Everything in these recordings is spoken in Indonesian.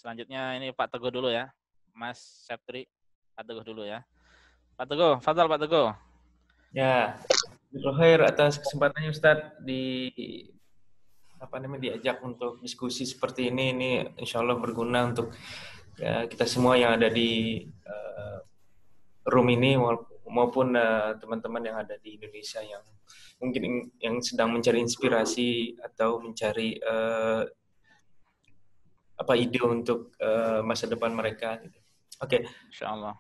Selanjutnya ini Pak Teguh dulu ya. Mas Septri, Pak Teguh dulu ya. Pak Teguh, fadhal Pak Teguh. Ya, Khair atas kesempatannya Ustadz diajak untuk diskusi seperti ini insya Allah berguna untuk kita semua yang ada di room ini maupun teman-teman yang ada di Indonesia yang mungkin yang sedang mencari inspirasi atau mencari ide untuk masa depan mereka. Oke. Insya Allah.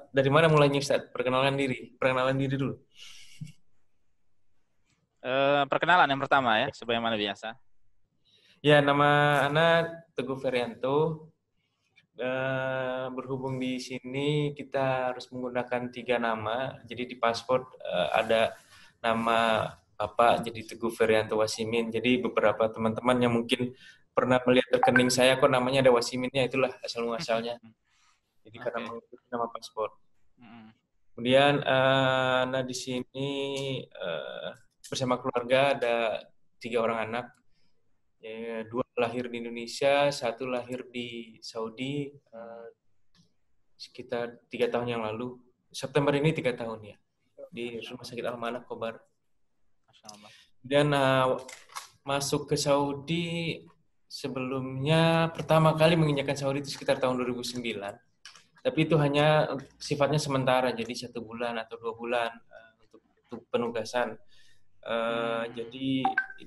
Dari mana mulainya Ustaz? Perkenalan diri dulu. Perkenalan yang pertama ya, sebagaimana biasa. Ya, nama Ana Teguh Ferianto. Berhubung di sini kita harus menggunakan 3 nama. Jadi di paspor ada nama Bapak jadi Teguh Ferianto Wasimin. Jadi beberapa teman-teman yang mungkin pernah melihat rekening saya kok namanya ada Wasiminnya, itulah asal muasalnya. Jadi karena mengikuti nama paspor. Kemudian Ana di sini bersama keluarga ada 3 orang anak. Ya, 2 lahir di Indonesia, 1 lahir di Saudi sekitar 3 tahun yang lalu. September ini 3 tahun ya, di Rumah Sakit Al-Manaf Kobar. Dan masuk ke Saudi sebelumnya pertama kali menginjakkan Saudi itu sekitar tahun 2009. Tapi itu hanya sifatnya sementara, jadi 1 bulan atau 2 bulan untuk penugasan. Jadi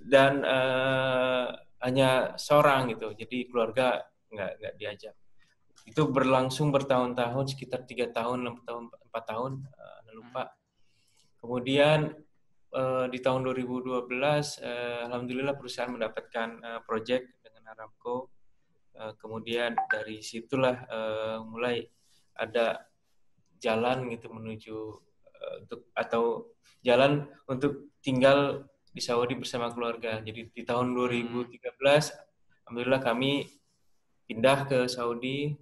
dan hanya seorang gitu, jadi keluarga nggak diajak. Itu berlangsung bertahun-tahun, sekitar 3 tahun, 6 tahun, 4 tahun, lupa. Kemudian di tahun 2012, alhamdulillah perusahaan mendapatkan proyek dengan Aramco. Kemudian dari situlah mulai ada jalan gitu menuju jalan untuk tinggal di Saudi bersama keluarga. Jadi di tahun 2013, alhamdulillah kami pindah ke Saudi,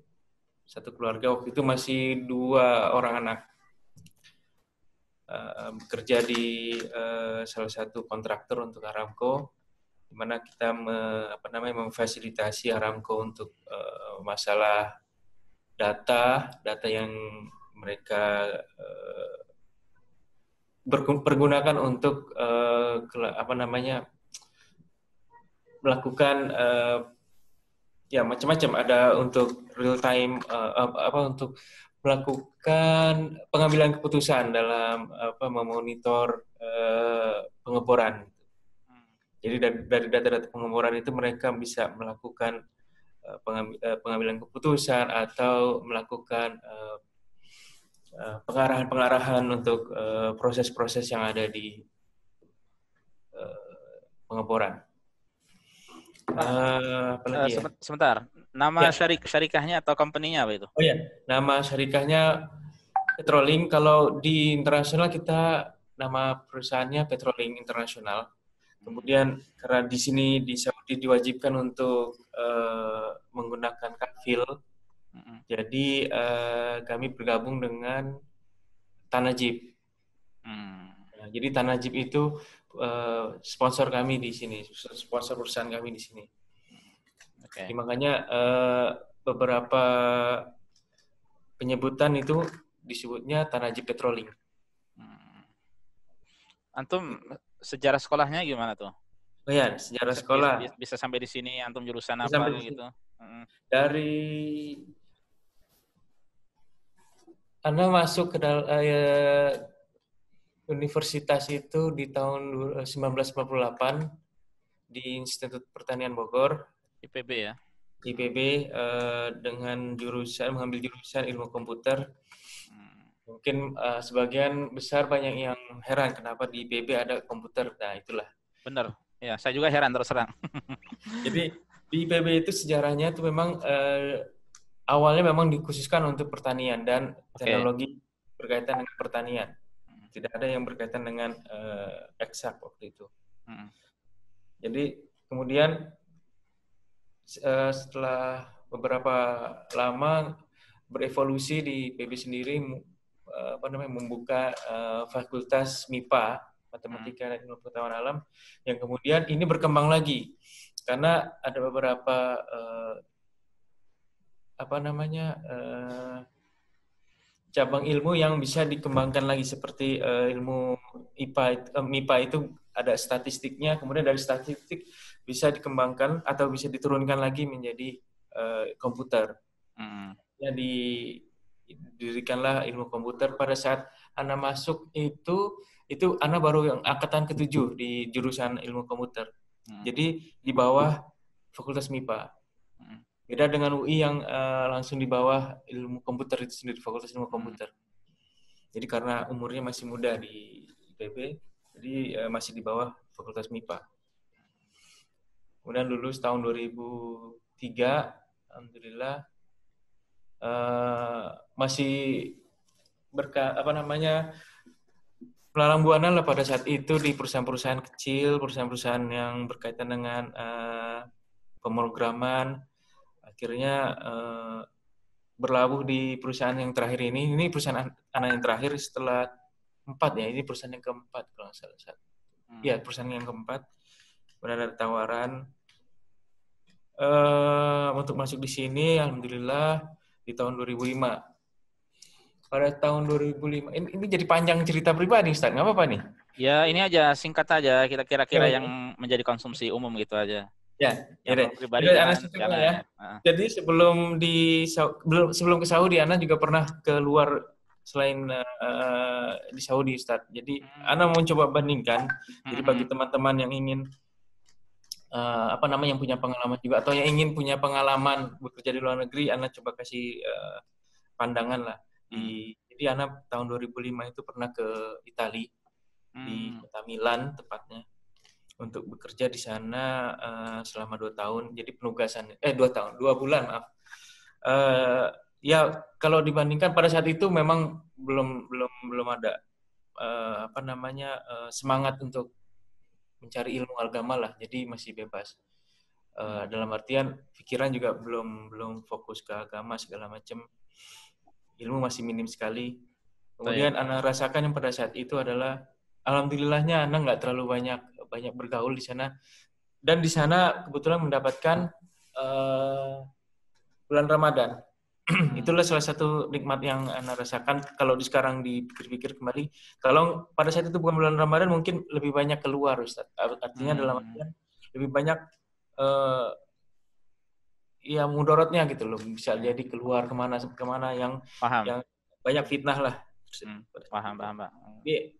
1 keluarga. Waktu itu masih 2 orang anak. Bekerja di salah satu kontraktor untuk Aramco, di mana kita memfasilitasi Aramco untuk masalah data yang mereka pergunakan untuk melakukan ya macam-macam, ada untuk real time untuk melakukan pengambilan keputusan dalam memonitor pengeboran. Jadi dari data-data pengeboran itu mereka bisa melakukan pengambilan keputusan atau melakukan pengarahan untuk proses-proses yang ada di pengeboran. Sebentar, nama syarikahnya atau company-nya apa itu? Oh ya, nama syarikahnya Petrolink. Kalau di internasional kita nama perusahaannya Petrolink Internasional. Kemudian karena di sini di Saudi diwajibkan untuk menggunakan kafil, jadi kami bergabung dengan Tanajib. Nah, jadi Tanajib itu sponsor kami di sini, sponsor perusahaan kami di sini. Jadi makanya beberapa penyebutan itu disebutnya Tanajib Petrolink. Antum sejarah sekolahnya gimana tuh? Oh ya, sejarah sekolah. Bisa sampai di sini, antum jurusan apa gitu? Dari Anda masuk ke universitas itu di tahun 1998 di Institut Pertanian Bogor. IPB ya? IPB dengan mengambil jurusan ilmu komputer. Mungkin sebagian besar banyak yang heran kenapa di IPB ada komputer. Nah, itulah. Benar. Ya, saya juga heran terus terang. Jadi di IPB itu sejarahnya itu memang awalnya memang dikhususkan untuk pertanian dan teknologi berkaitan dengan pertanian. Tidak ada yang berkaitan dengan eksak waktu itu. Jadi kemudian setelah beberapa lama berevolusi di PB sendiri, membuka fakultas MIPA, Matematika dan Ilmu Pengetahuan Alam, yang kemudian ini berkembang lagi karena ada beberapa cabang ilmu yang bisa dikembangkan lagi seperti ilmu MIPA itu ada statistiknya, kemudian dari statistik bisa dikembangkan atau bisa diturunkan lagi menjadi komputer. Ya, didirikanlah ilmu komputer pada saat Ana masuk itu Ana baru yang angkatan ke-7 di jurusan ilmu komputer. Jadi di bawah Fakultas MIPA. Beda dengan UI yang langsung di bawah ilmu komputer itu sendiri, Fakultas Ilmu Komputer. Jadi karena umurnya masih muda di IPB, jadi masih di bawah Fakultas MIPA. Kemudian lulus tahun 2003, alhamdulillah masih melalang buana lah pada saat itu di perusahaan-perusahaan kecil, perusahaan-perusahaan yang berkaitan dengan pemrograman. Akhirnya berlabuh di perusahaan yang terakhir ini. Ini perusahaan anak yang terakhir setelah 4 ya. Ini perusahaan yang keempat kalau nggak salah. Ya, perusahaan yang keempat. Kemudian ada tawaran untuk masuk di sini. Alhamdulillah di tahun 2005. Pada tahun 2005 ini jadi panjang cerita pribadi, Ustaz. Nggak apa-apa nih? Ya, ini aja singkat aja. Kita kira-kira yang menjadi konsumsi umum gitu aja. Ya, pribadi ya. Jadi sebelum ke Saudi, Ana juga pernah keluar selain di Saudi, Ustaz. Jadi Ana mau coba bandingkan. Jadi bagi teman-teman yang ingin yang punya pengalaman juga atau yang ingin punya pengalaman bekerja di luar negeri, Ana coba kasih pandangan lah. Jadi Ana tahun 2005 itu pernah ke Italia, di kota Milan tepatnya, untuk bekerja di sana selama 2 tahun. Jadi penugasan 2 bulan maaf. Ya kalau dibandingkan pada saat itu memang belum ada semangat untuk mencari ilmu agama lah. Jadi masih bebas. Dalam artian pikiran juga belum fokus ke agama segala macam. Ilmu masih minim sekali. Kemudian Ana rasakan yang pada saat itu adalah alhamdulillahnya Ana nggak terlalu banyak bergaul di sana, dan di sana kebetulan mendapatkan bulan Ramadan. Itulah salah satu nikmat yang Ana rasakan. Kalau sekarang dipikir-pikir kembali, kalau pada saat itu bukan bulan Ramadan mungkin lebih banyak keluar, Ustaz. Artinya dalam artian lebih banyak mudorotnya gitu loh, bisa jadi keluar kemana yang banyak fitnah lah. Paham, Pak. Jadi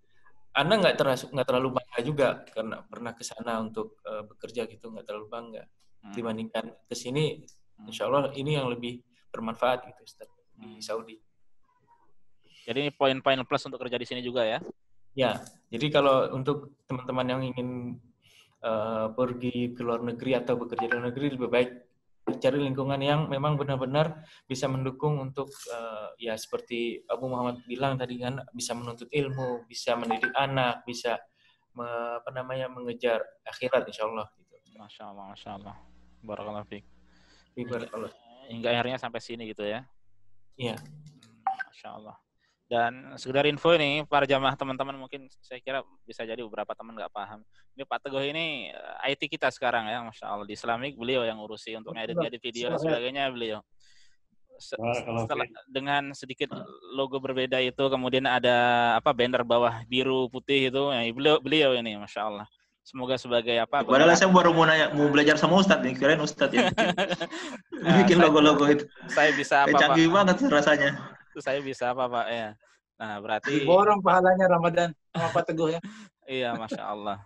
Anda nggak terlalu bangga juga karena pernah ke sana untuk bekerja gitu, nggak terlalu bangga dibandingkan ke sini. Insya Allah ini yang lebih bermanfaat gitu, Ustaz, di Saudi. Jadi ini poin-poin plus untuk kerja di sini juga ya? Ya, jadi kalau untuk teman-teman yang ingin pergi ke luar negeri atau bekerja di luar negeri, lebih baik cari lingkungan yang memang benar-benar bisa mendukung untuk seperti Abu Muhammad bilang tadi kan, bisa menuntut ilmu, bisa mendidik anak, bisa mengejar akhirat insyaallah gitu. Masya Allah. Barakallahu fiik. Barakallahu. Hingga akhirnya sampai sini gitu ya. Iya. Masya Allah. Dan sekedar info ini, para jamaah teman-teman mungkin saya kira bisa jadi beberapa teman nggak paham. Ini Pak Teguh ini IT kita sekarang ya, Masya Allah. Di Islamic beliau yang ngurusi untuk ngedit video dan sebagainya beliau. Setelah dengan sedikit logo berbeda itu, kemudian ada banner bawah biru putih itu, ya, beliau ini, Masya Allah. Semoga sebagai Padahal saya baru mau belajar sama Ustadz nih, kirain Ustadz yang bikin logo-logo itu. Saya bisa apa, Pak? Canggih banget rasanya. Saya bisa apa, Pak? Ya. Nah, berarti diborong pahalanya Ramadan sama Pak Teguh ya. Iya, Masya Allah.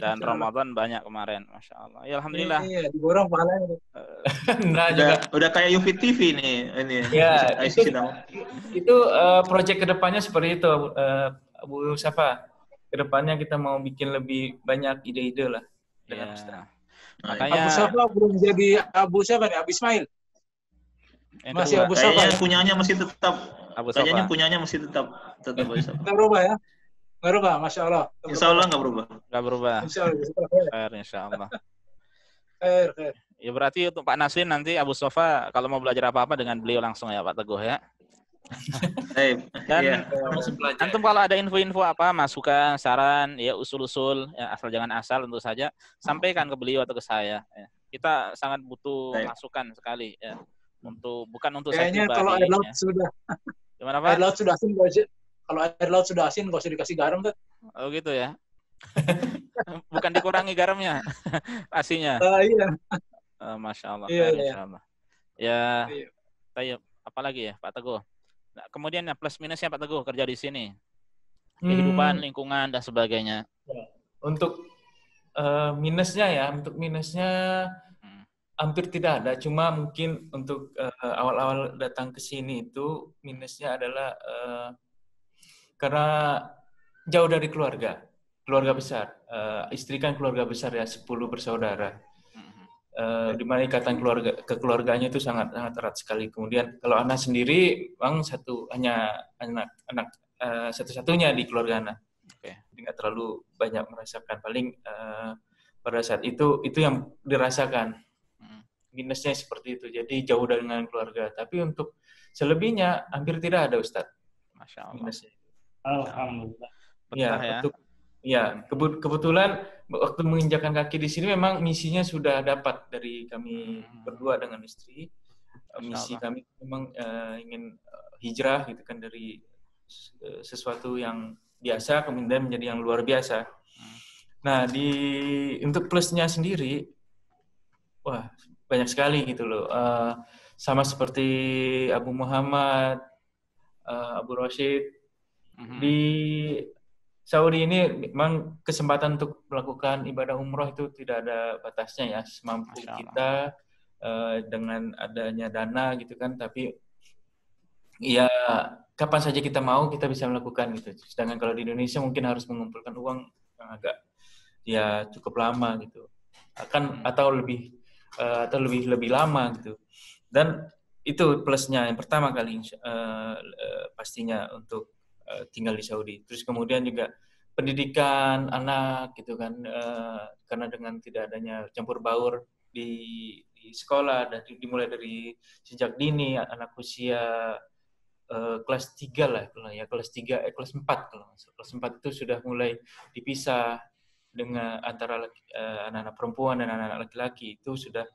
Dan Ramadan banyak kemarin, Masya Allah. Ya, alhamdulillah. Iya, diborong pahalanya. Udah kayak UFIT TV nih, ini. Ya, itu proyek kedepannya seperti itu, Bu Safa. Kedepannya kita mau bikin lebih banyak ide-ide lah. Ya. Makanya Abu Safa belum jadi Abu siapa nih? Abu Ismail. Masih Abu Safa. Kayaknya punyanya masih tetap. Kayaknya punyanya masih tetap Abu Safa. Nggak berubah ya? Nggak berubah, Masya Allah. Insya Allah nggak berubah. Nggak berubah. Insya Allah. Insya Allah. Khair. Ya berarti untuk Pak Nasrin nanti Abu Sofa kalau mau belajar apa-apa dengan beliau langsung ya Pak Teguh ya. Dan antum kalau ada info-info apa, masukan, saran, ya usul-usul, ya asal jangan asal tentu saja sampaikan ke beliau atau ke saya. Ya. Kita sangat butuh masukan sekali ya. Bukan untuk kayaknya saya pribadi. Kalau air laut ya. sudah. Gimana Pak? Air laut sudah asin, kalau air laut sudah asin nggak usah dikasih garam kan? Oh gitu ya. Bukan dikurangi garamnya, asinnya. Iya. Masya Allah. Iya. Insya Allah. Ya. Iya. Apalagi ya Pak Teguh. Nah, kemudian plus minusnya Pak Teguh kerja di sini, kehidupan, lingkungan dan sebagainya. Untuk minusnya hampir tidak ada. Cuma mungkin untuk awal-awal datang ke sini itu minusnya adalah karena jauh dari keluarga besar. Istri kan keluarga besar ya, 10 bersaudara. Di mana ikatan keluarganya itu sangat erat sekali. Kemudian kalau anak sendiri, bang hanya anak satu-satunya di keluarga anak. Jadi nggak terlalu banyak merasakan. Paling pada saat itu yang dirasakan. Minusnya seperti itu. Jadi jauh dengan keluarga. Tapi untuk selebihnya hampir tidak ada, Ustadz. Masya Allah. Minusnya. Alhamdulillah. Kebetulan waktu menginjakan kaki di sini memang misinya sudah dapat dari kami berdua dengan istri. Misi kami memang ingin hijrah gitu kan, dari sesuatu yang biasa kemudian menjadi yang luar biasa. Nah, untuk plusnya sendiri, wah banyak sekali gitu loh. Sama seperti Abu Muhammad, Abu Rashid di Saudi ini memang kesempatan untuk melakukan ibadah umroh itu tidak ada batasnya ya, semampu kita dengan adanya dana gitu kan, tapi ya kapan saja kita mau kita bisa melakukan gitu. Sedangkan kalau di Indonesia mungkin harus mengumpulkan uang yang agak ya cukup lama gitu, atau lebih lama gitu. Dan itu plusnya yang pertama kali pastinya untuk tinggal di Saudi. Terus kemudian juga pendidikan anak gitu kan, karena dengan tidak adanya campur baur di sekolah, dan dimulai dari sejak dini, anak usia kelas 3 lah ya, kelas 4 kalau kelas 4 itu sudah mulai dipisah dengan antara anak-anak perempuan dan anak-anak laki-laki. Itu sudah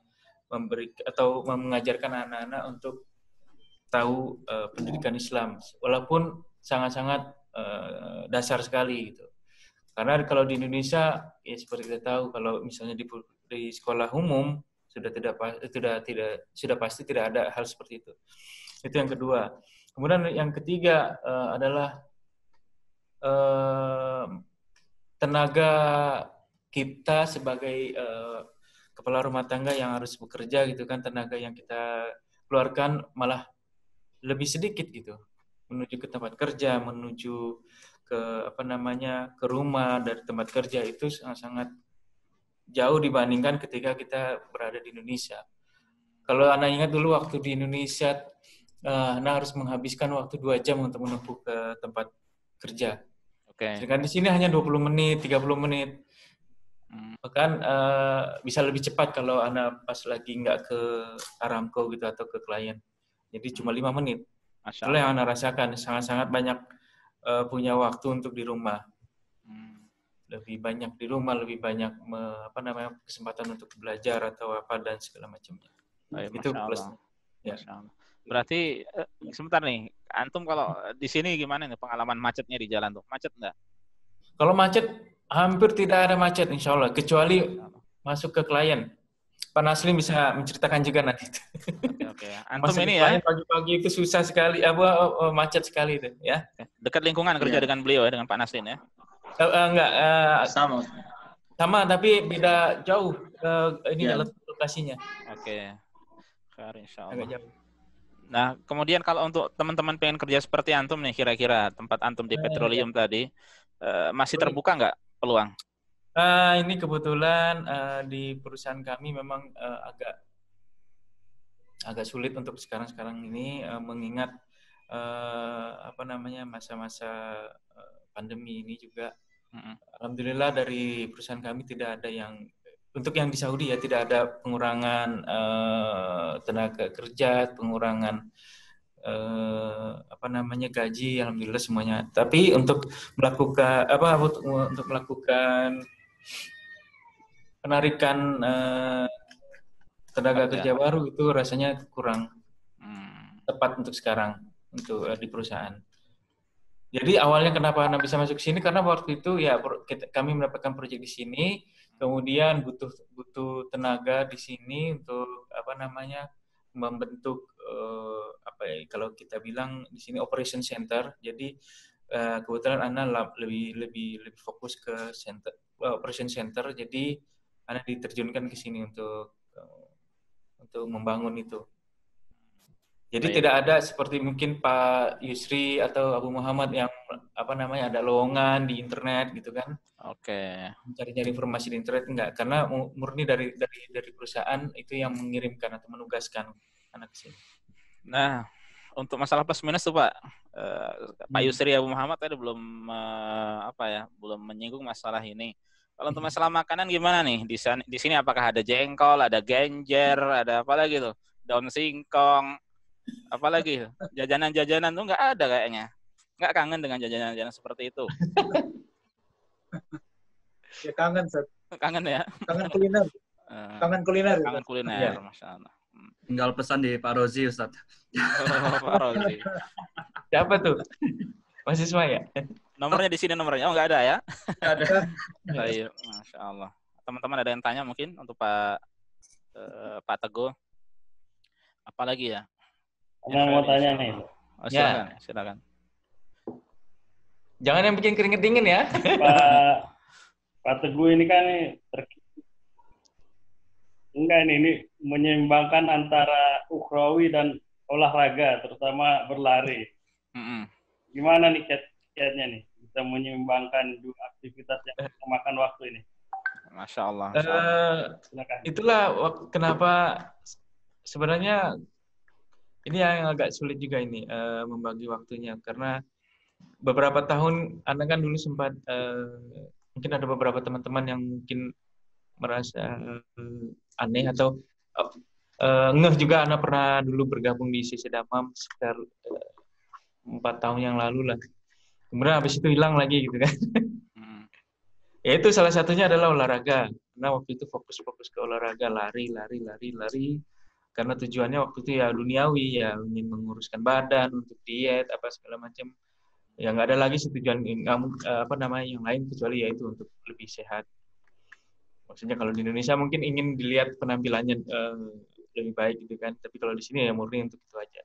mengajarkan anak-anak untuk tahu pendidikan Islam, walaupun sangat-sangat dasar sekali gitu. Karena kalau di Indonesia ya seperti kita tahu, kalau misalnya di sekolah umum sudah pasti tidak ada hal seperti itu. Itu yang kedua. Kemudian yang ketiga adalah tenaga kita sebagai kepala rumah tangga yang harus bekerja gitu kan, tenaga yang kita keluarkan malah lebih sedikit gitu, menuju ke tempat kerja, menuju ke ke rumah dari tempat kerja itu sangat jauh dibandingkan ketika kita berada di Indonesia. Kalau Anda ingat dulu waktu di Indonesia, Anda harus menghabiskan waktu 2 jam untuk menempuh ke tempat kerja. Sedangkan di sini hanya 20 menit, 30 menit. Bahkan bisa lebih cepat kalau Anda pas lagi nggak ke Aramco gitu atau ke klien. Jadi cuma 5 menit. Itulah yang Anda rasakan, sangat-sangat banyak punya waktu untuk di rumah. Lebih banyak di rumah, lebih banyak kesempatan untuk belajar atau apa dan segala macamnya. Itu plus. Ya. Berarti sebentar nih, antum kalau di sini gimana nih pengalaman macetnya di jalan tuh? Macet enggak? Kalau macet hampir tidak ada macet insya Allah, kecuali masuk ke klien. Pak Naslim bisa menceritakan juga nanti. Oke. Antum ini ya pagi-pagi itu susah sekali, macet sekali itu ya. Dekat lingkungan kerja dengan beliau ya, dengan Pak Naslim ya? Enggak, sama tapi beda jauh lokasinya. Oke. Insya Allah. Agak jauh. Nah, kemudian kalau untuk teman-teman pengen kerja seperti antum nih, kira-kira tempat antum di petroleum tadi masih terbuka nggak peluang? Ini kebetulan di perusahaan kami memang agak sulit untuk sekarang ini, mengingat masa-masa pandemi ini juga. Alhamdulillah dari perusahaan kami tidak ada yang untuk yang di Saudi ya tidak ada pengurangan tenaga kerja, pengurangan gaji, alhamdulillah semuanya. Tapi untuk melakukan untuk melakukan penarikan tenaga kerja baru itu rasanya kurang tepat untuk sekarang untuk di perusahaan. Jadi awalnya kenapa Anda bisa masuk sini karena waktu itu ya kami mendapatkan proyek di sini, kemudian butuh tenaga di sini untuk membentuk kalau kita bilang di sini operation center. Jadi kebetulan Anda lebih fokus ke operation center. Jadi Anda diterjunkan ke sini untuk membangun itu. Jadi tidak ada seperti mungkin Pak Yusri atau Abu Muhammad yang ada lowongan di internet gitu kan. Oke. Cari-cari informasi di internet enggak, karena murni dari perusahaan itu yang mengirimkan atau menugaskan anak sini. Nah, untuk masalah plus minus tuh Pak, Pak Yusri Abu Muhammad tadi belum belum menyinggung masalah ini. Kalau untuk masalah makanan gimana nih? Di sini apakah ada jengkol, ada genjer, ada apa lagi tuh? Daun singkong, apalagi jajanan-jajanan tuh nggak ada kayaknya. Nggak kangen dengan jajanan-jajanan seperti itu. Ya kangen, Ustaz. Kangen ya? Kangen kuliner. Kangen kuliner. Kangen kuliner, ya. Masya Allah. Tinggal pesan di Pak Rozi, Ustaz. Pak Rozi. Siapa tuh? Mahasiswa ya? Nomornya di sini nomornya. Oh, nggak ada ya? Nggak ada. Baik, Masya Allah. Teman-teman ada yang tanya mungkin untuk Pak Teguh. Apalagi ya? Mau tanya nih. Oh, silakan. Jangan yang bikin keringet dingin ya. Pak Teguh ini kan ini menyeimbangkan antara ukhrawi dan olahraga, terutama berlari. Gimana nih kiatnya nih bisa menyeimbangkan dua aktivitas yang memakan waktu ini? Masya Allah. Itulah kenapa sebenarnya ini yang agak sulit juga ini membagi waktunya, karena beberapa tahun Anda kan dulu sempat mungkin ada beberapa teman-teman yang mungkin merasa aneh atau ngeh juga. Anda pernah dulu bergabung di Sisi Damam sekitar 4 tahun yang lalu lah. Kemudian habis itu hilang lagi gitu kan. Ya itu salah satunya adalah olahraga. Karena waktu itu fokus ke olahraga, lari. Karena tujuannya waktu itu ya duniawi, ya ingin menguruskan badan, untuk diet, apa segala macam. Ya nggak ada lagi tujuan yang lain kecuali yaitu untuk lebih sehat. Maksudnya kalau di Indonesia mungkin ingin dilihat penampilannya lebih baik gitu kan. Tapi kalau di sini ya murni untuk itu aja.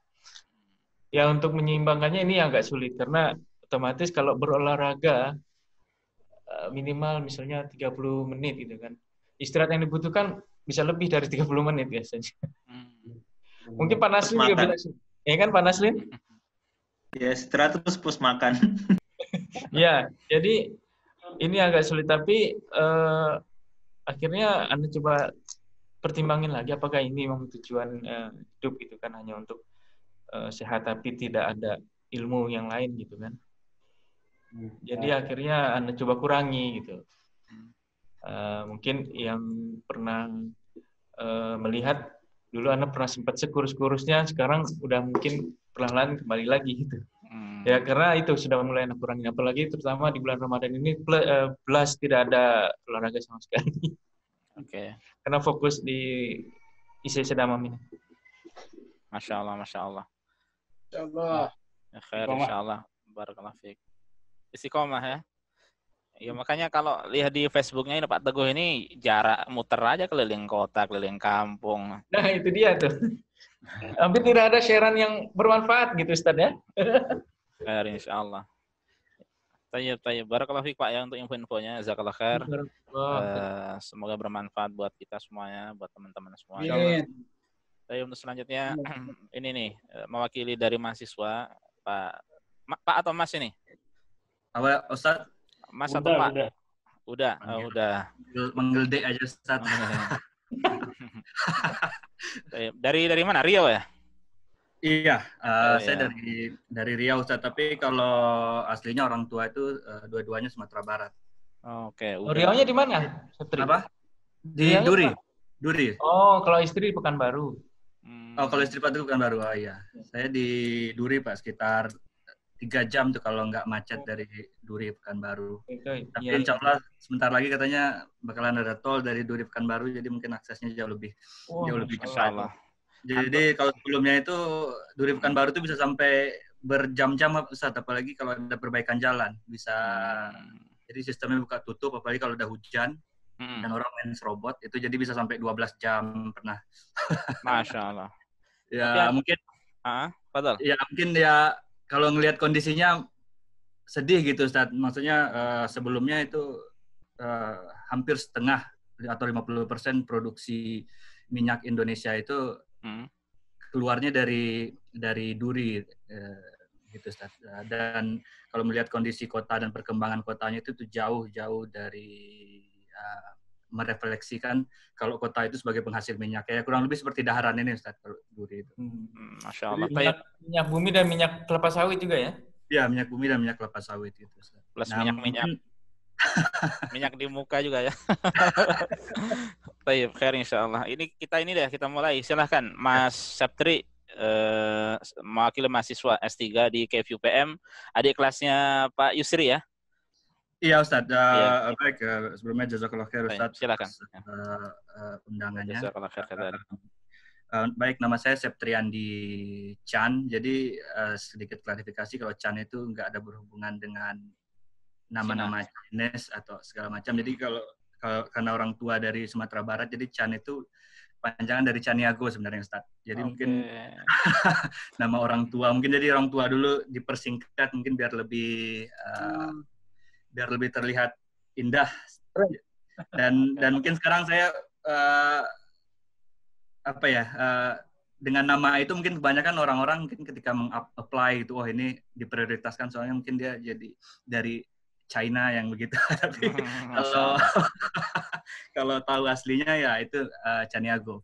Ya untuk menyeimbangkannya ini agak sulit karena otomatis kalau berolahraga minimal misalnya 30 menit gitu kan. Istirahat yang dibutuhkan bisa lebih dari 30 menit biasanya. Mungkin Pak Naslin juga bisa. Ya kan Pak Naslin? Ya, istirahat terus plus makan. Ya, jadi ini agak sulit, tapi akhirnya Anda coba pertimbangin lagi apakah ini memang tujuan hidup gitu kan, hanya untuk sehat tapi tidak ada ilmu yang lain gitu kan. Jadi akhirnya Anda coba kurangi gitu. Mungkin yang pernah melihat dulu Anda pernah sempat sekurus-kurusnya, sekarang udah mungkin perlahan-lahan kembali lagi gitu. Ya karena itu sudah mulai Anda kurangi, apalagi terutama di bulan Ramadan ini plus tidak ada olahraga sama sekali. Oke. Karena fokus di isi Damam ini. Masya Allah, Masya Allah. Insya Allah. Ya, khair, insya Allah. Barakallahu fiik. Istiqomah ya. Ya makanya kalau lihat di Facebooknya ini Pak Teguh ini jarak muter aja keliling kota, keliling kampung. Nah itu dia tuh. Hampir tidak ada sharean yang bermanfaat gitu Ustaz ya. Khair insya Allah. Tayyib. Barakallahu fiik Pak ya untuk info-infonya. Jazakallah khair. Semoga bermanfaat buat kita semuanya, buat teman-teman semuanya. Tayyib, untuk selanjutnya ini nih mewakili dari mahasiswa Pak atau Mas ini? Apa Ustaz? Mas atau Pak? Udah. Manggil Dek aja Ustaz. Dari mana? Riau ya? Iya, saya dari Riau Ustaz, tapi kalau aslinya orang tua itu dua-duanya Sumatera Barat. Oke. Riaunya di mana? Apa? Di Duri. Duri. Oh, kalau istri di Pekanbaru. Oh, kalau istri Pak itu Pekanbaru. Oh iya. Saya di Duri, Pak, sekitar 3 jam tuh kalau nggak macet dari Duri Pekanbaru. Tapi insya Allah sebentar lagi katanya bakalan ada tol dari Duri Pekanbaru, jadi mungkin aksesnya jauh lebih cepat. Jadi kalau sebelumnya itu Duri Pekanbaru itu bisa sampai berjam-jam, Ustaz, apalagi kalau ada perbaikan jalan. Bisa jadi sistemnya buka tutup, apalagi kalau udah hujan. Dan orang main serobot itu jadi bisa sampai 12 jam pernah. Masya Allah. Ya mungkin. Betul. Ya mungkin ya kalau ngelihat kondisinya sedih gitu, Ustaz. Maksudnya sebelumnya itu hampir setengah atau 50% produksi minyak Indonesia itu keluarnya dari Duri gitu, Ustaz. Dan kalau melihat kondisi kota dan perkembangan kotanya itu jauh dari merefleksikan kalau kota itu sebagai penghasil minyak. Ya kurang lebih seperti Daharan ini, Ustaz, kalau Duri itu. Masya Allah. Minyak bumi dan minyak kelapa sawit juga ya? Iya, minyak bumi dan minyak kelapa sawit itu, Ustaz. Plus minyak minyak di muka juga ya. Baik, khair insyaallah. Kita mulai. Silahkan Mas Septri, mewakili mahasiswa S3 di KFUPM, adik kelasnya Pak Yusri ya. Iya, Ustaz. Baik, sebelumnya jazakallah khair, Ustaz. Silakan. Undangannya. Jazakallah khair. Baik, nama saya Septriandi Chan. Jadi sedikit klarifikasi, kalau Chan itu nggak ada berhubungan dengan nama-nama Chinese atau segala macam. Jadi kalau karena orang tua dari Sumatera Barat, jadi Chan itu panjangan dari Caniago sebenarnya, Ustaz. Jadi mungkin nama orang tua, mungkin jadi orang tua dulu dipersingkat mungkin biar lebih terlihat indah. Dan mungkin sekarang saya dengan nama itu mungkin kebanyakan orang-orang mungkin ketika meng-apply itu, ini diprioritaskan soalnya mungkin dia jadi dari China yang begitu. Tapi kalau tahu aslinya ya itu Caniago.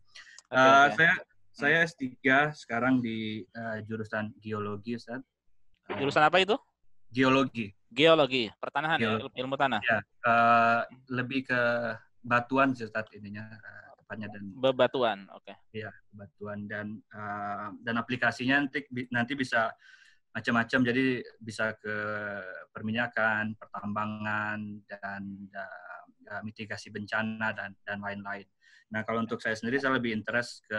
Saya S3 sekarang di jurusan geologi, Ustaz. Jurusan apa itu? Geologi. Geologi, pertanahan ya, ilmu tanah. Ya, lebih ke batuan sih, Ustaz, ininya tepatnya, dan bebatuan, oke. Iya, bebatuan dan aplikasinya nanti bisa macam-macam, jadi bisa ke perminyakan, pertambangan, dan mitigasi bencana dan lain-lain. Nah, kalau untuk saya sendiri, saya lebih interest ke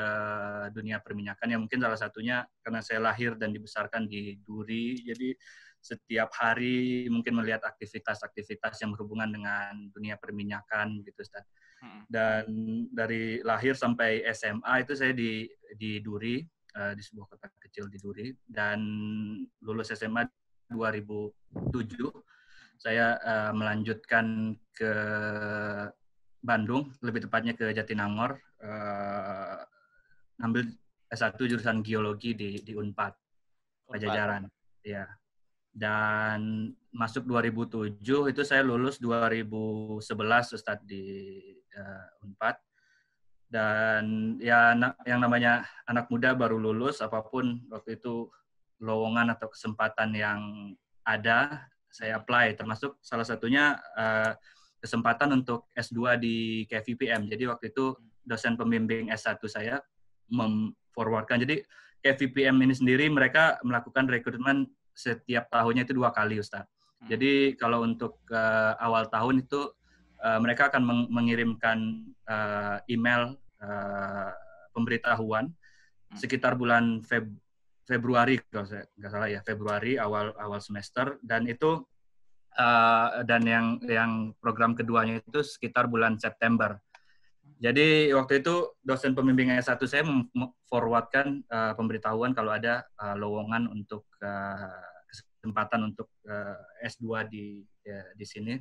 dunia perminyakan, yang mungkin salah satunya karena saya lahir dan dibesarkan di Duri, jadi setiap hari mungkin melihat aktivitas-aktivitas yang berhubungan dengan dunia perminyakan gitu, Ustaz. Dan dari lahir sampai SMA itu saya di Duri, di sebuah kota kecil di Duri, dan lulus SMA 2007 saya melanjutkan ke Bandung, lebih tepatnya ke Jatinangor, ambil S1 jurusan geologi di Unpad Pajajaran, ya. Dan masuk 2007 itu saya lulus 2011, Ustadz, di Unpad. Dan ya yang namanya anak muda baru lulus, apapun waktu itu lowongan atau kesempatan yang ada, saya apply. Termasuk salah satunya kesempatan untuk S2 di KFUPM. Jadi waktu itu dosen pembimbing S1 saya memforwardkan. Jadi KFUPM ini sendiri mereka melakukan rekrutmen setiap tahunnya itu 2 kali, Ustaz. Jadi kalau untuk awal tahun itu mereka akan mengirimkan email pemberitahuan sekitar bulan Februari, kalau saya nggak salah ya, Februari awal semester, dan itu dan yang program keduanya itu sekitar bulan September. Jadi waktu itu dosen pembimbing S1 saya memforwardkan pemberitahuan kalau ada lowongan untuk kesempatan untuk S2 di sini.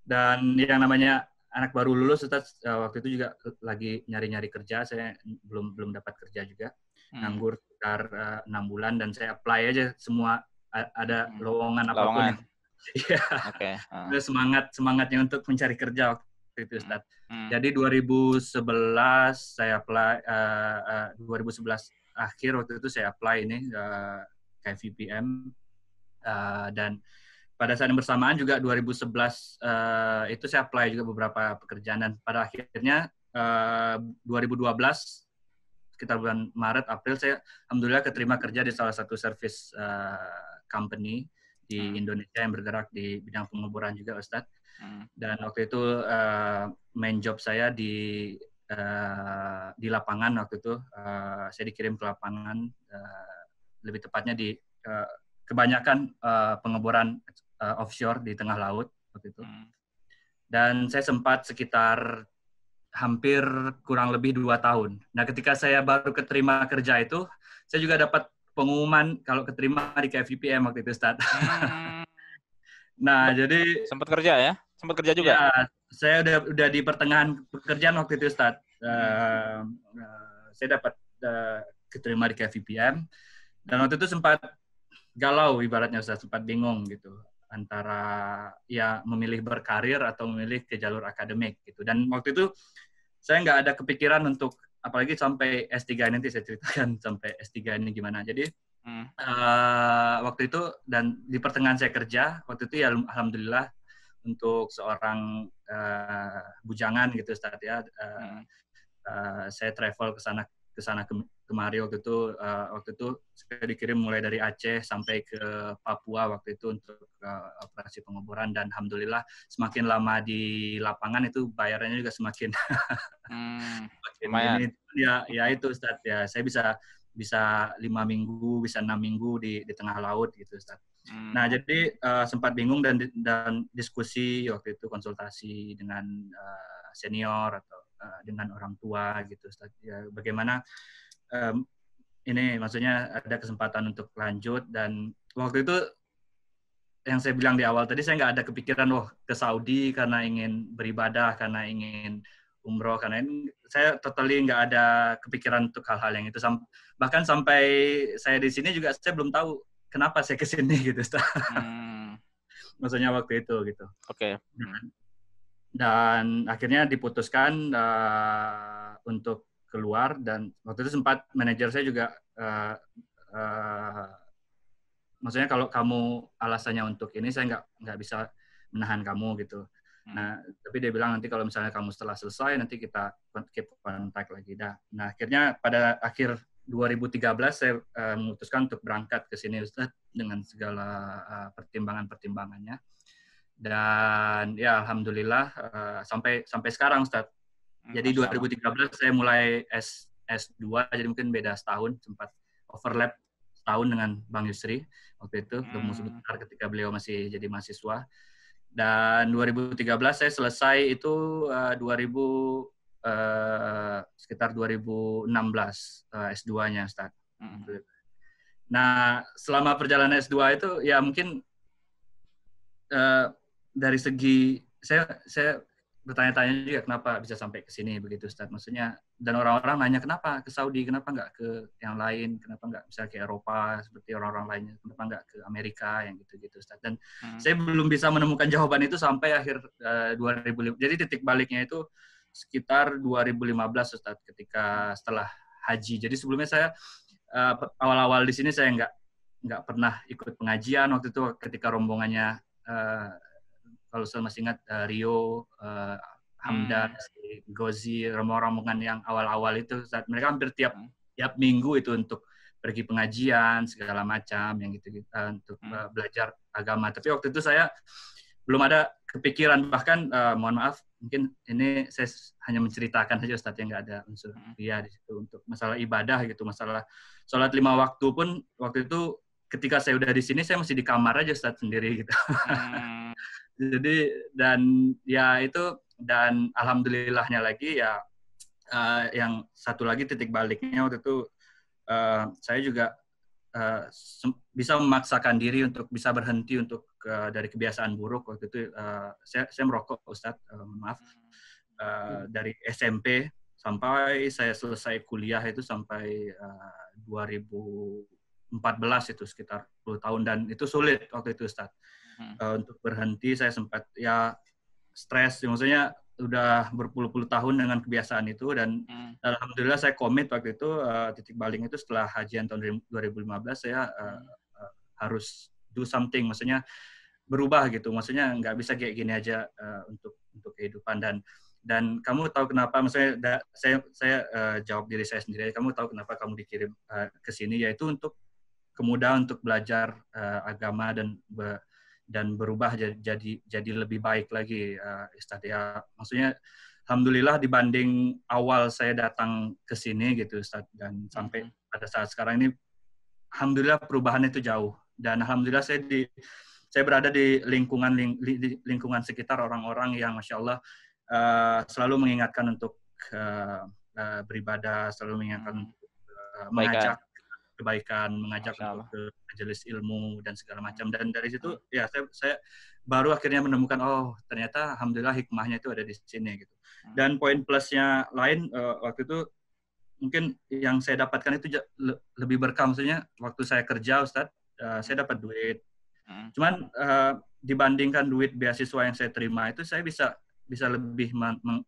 Dan yang namanya anak baru lulus, waktu itu juga lagi nyari-nyari kerja, saya belum dapat kerja juga, nganggur sekitar 6 bulan, dan saya apply aja semua, ada lowongan apapun. Iya. Okay. Semangatnya untuk mencari kerja waktu itu, Ustaz. Jadi 2011 saya apply, 2011 akhir waktu itu saya apply ini KFUPM, dan pada saat yang bersamaan juga 2011 itu saya apply juga beberapa pekerjaan, dan pada akhirnya 2012 sekitar bulan Maret April saya alhamdulillah keterima kerja di salah satu service company di Indonesia yang bergerak di bidang pengeboran juga, Ustadz. Dan waktu itu main job saya di lapangan waktu itu, saya dikirim ke lapangan, lebih tepatnya di kebanyakan pengeboran offshore di tengah laut waktu itu. Dan saya sempat sekitar hampir kurang lebih 2 tahun. Nah, ketika saya baru keterima kerja itu, saya juga dapat pengumuman kalau keterima di KVPM waktu itu, Ustaz. Nah, jadi sempat kerja ya? Sempat kerja juga? Ya, saya udah di pertengahan pekerjaan waktu itu, Ustaz. Saya dapat keterima di KVPM, dan waktu itu sempat galau ibaratnya, Ustaz, sempat bingung gitu antara ya memilih berkarir atau memilih ke jalur akademik gitu. Dan waktu itu saya nggak ada kepikiran untuk, apalagi sampai S3 nanti saya ceritakan sampai S3 ini gimana. Jadi waktu itu dan di pertengahan saya kerja waktu itu ya alhamdulillah untuk seorang bujangan gitu, Ustaz ya. Saya travel ke sana kemari waktu itu saya dikirim mulai dari Aceh sampai ke Papua waktu itu untuk operasi pengeboran, dan alhamdulillah semakin lama di lapangan itu bayarannya juga semakin ini ya itu, Ustaz ya, saya bisa 5 minggu, bisa 6 minggu di tengah laut gitu, Ustaz. Nah, jadi sempat bingung dan diskusi waktu itu, konsultasi dengan senior atau dengan orang tua gitu, Ustaz. Ya, bagaimana ini maksudnya ada kesempatan untuk lanjut, dan waktu itu yang saya bilang di awal tadi, saya nggak ada kepikiran ke Saudi karena ingin beribadah, karena ingin umroh, karena ini saya totally nggak ada kepikiran untuk hal-hal yang itu. Bahkan sampai saya di sini juga saya belum tahu kenapa saya ke sini gitu, Ustaz. Maksudnya waktu itu gitu. Oke. Dan akhirnya diputuskan untuk keluar, dan waktu itu sempat manajer saya juga maksudnya kalau kamu alasannya untuk ini, saya nggak bisa menahan kamu gitu. Nah, tapi dia bilang nanti kalau misalnya kamu setelah selesai nanti kita keep kontak lagi. Nah, akhirnya pada akhir 2013 saya memutuskan untuk berangkat ke sini, Ustaz, dengan segala pertimbangan-pertimbangannya. Dan ya alhamdulillah sampai sekarang, Ustaz. Jadi 2013 saya mulai S2, jadi mungkin beda setahun, sempat overlap setahun dengan Bang Yusri waktu itu, ketemu sebentar ketika beliau masih jadi mahasiswa. Dan 2013 saya selesai itu sekitar 2016 S2-nya, Ustaz. Nah, selama perjalanan S2 itu ya mungkin dari segi saya bertanya-tanya juga kenapa bisa sampai ke sini begitu, Ustaz. Maksudnya, dan orang-orang nanya kenapa ke Saudi, kenapa nggak ke yang lain, kenapa nggak bisa ke Eropa seperti orang-orang lainnya, kenapa nggak ke Amerika yang gitu-gitu, Ustaz. Dan saya belum bisa menemukan jawaban itu sampai akhir 2005. Jadi titik baliknya itu sekitar 2015, Ustaz, ketika setelah haji. Jadi sebelumnya saya awal-awal di sini saya nggak pernah ikut pengajian waktu itu, ketika rombongannya kalau saya masih ingat Rio, Hamdan, Gozi, rombongan yang awal-awal itu, saat mereka hampir tiap minggu itu untuk pergi pengajian segala macam yang gitu untuk belajar agama. Tapi waktu itu saya belum ada kepikiran, bahkan mohon maaf mungkin ini saya hanya menceritakan saja, Ustaz, yang nggak ada unsur dia di situ untuk masalah ibadah gitu, masalah sholat 5 waktu pun waktu itu ketika saya udah di sini saya masih di kamar aja, Ustaz, sendiri gitu. Jadi dan ya itu, dan alhamdulillahnya lagi ya yang satu lagi titik baliknya waktu itu saya juga bisa memaksakan diri untuk bisa berhenti untuk dari kebiasaan buruk waktu itu. Saya merokok, Ustaz, maaf, dari SMP sampai saya selesai kuliah itu sampai 2014 itu sekitar 10 tahun, dan itu sulit waktu itu, Ustaz. Untuk berhenti saya sempat ya stres, maksudnya udah berpuluh-puluh tahun dengan kebiasaan itu, dan alhamdulillah saya komit waktu itu. Titik baliknya itu setelah hajian tahun 2015 saya harus do something, maksudnya berubah gitu. Maksudnya nggak bisa kayak gini aja untuk kehidupan. Dan kamu tahu kenapa? Maksudnya saya jawab diri saya sendiri. Kamu tahu kenapa kamu dikirim ke sini? Yaitu untuk kemudahan untuk belajar agama dan berubah jadi lebih baik lagi, Ustadz ya. Maksudnya alhamdulillah dibanding awal saya datang ke sini gitu Ustadz, dan sampai pada saat sekarang ini alhamdulillah perubahannya itu jauh, dan alhamdulillah saya berada di lingkungan sekitar orang-orang yang Masya Allah selalu mengingatkan untuk beribadah, selalu mengingatkan untuk mengajak kebaikan, mengajak untuk ke majelis ilmu dan segala macam. Dan dari situ ya saya baru akhirnya menemukan, oh ternyata alhamdulillah hikmahnya itu ada di sini gitu. Dan poin plusnya lain waktu itu mungkin yang saya dapatkan itu lebih berkah. Maksudnya waktu saya kerja Ustadz, saya dapat duit. Cuman dibandingkan duit beasiswa yang saya terima itu, saya bisa lebih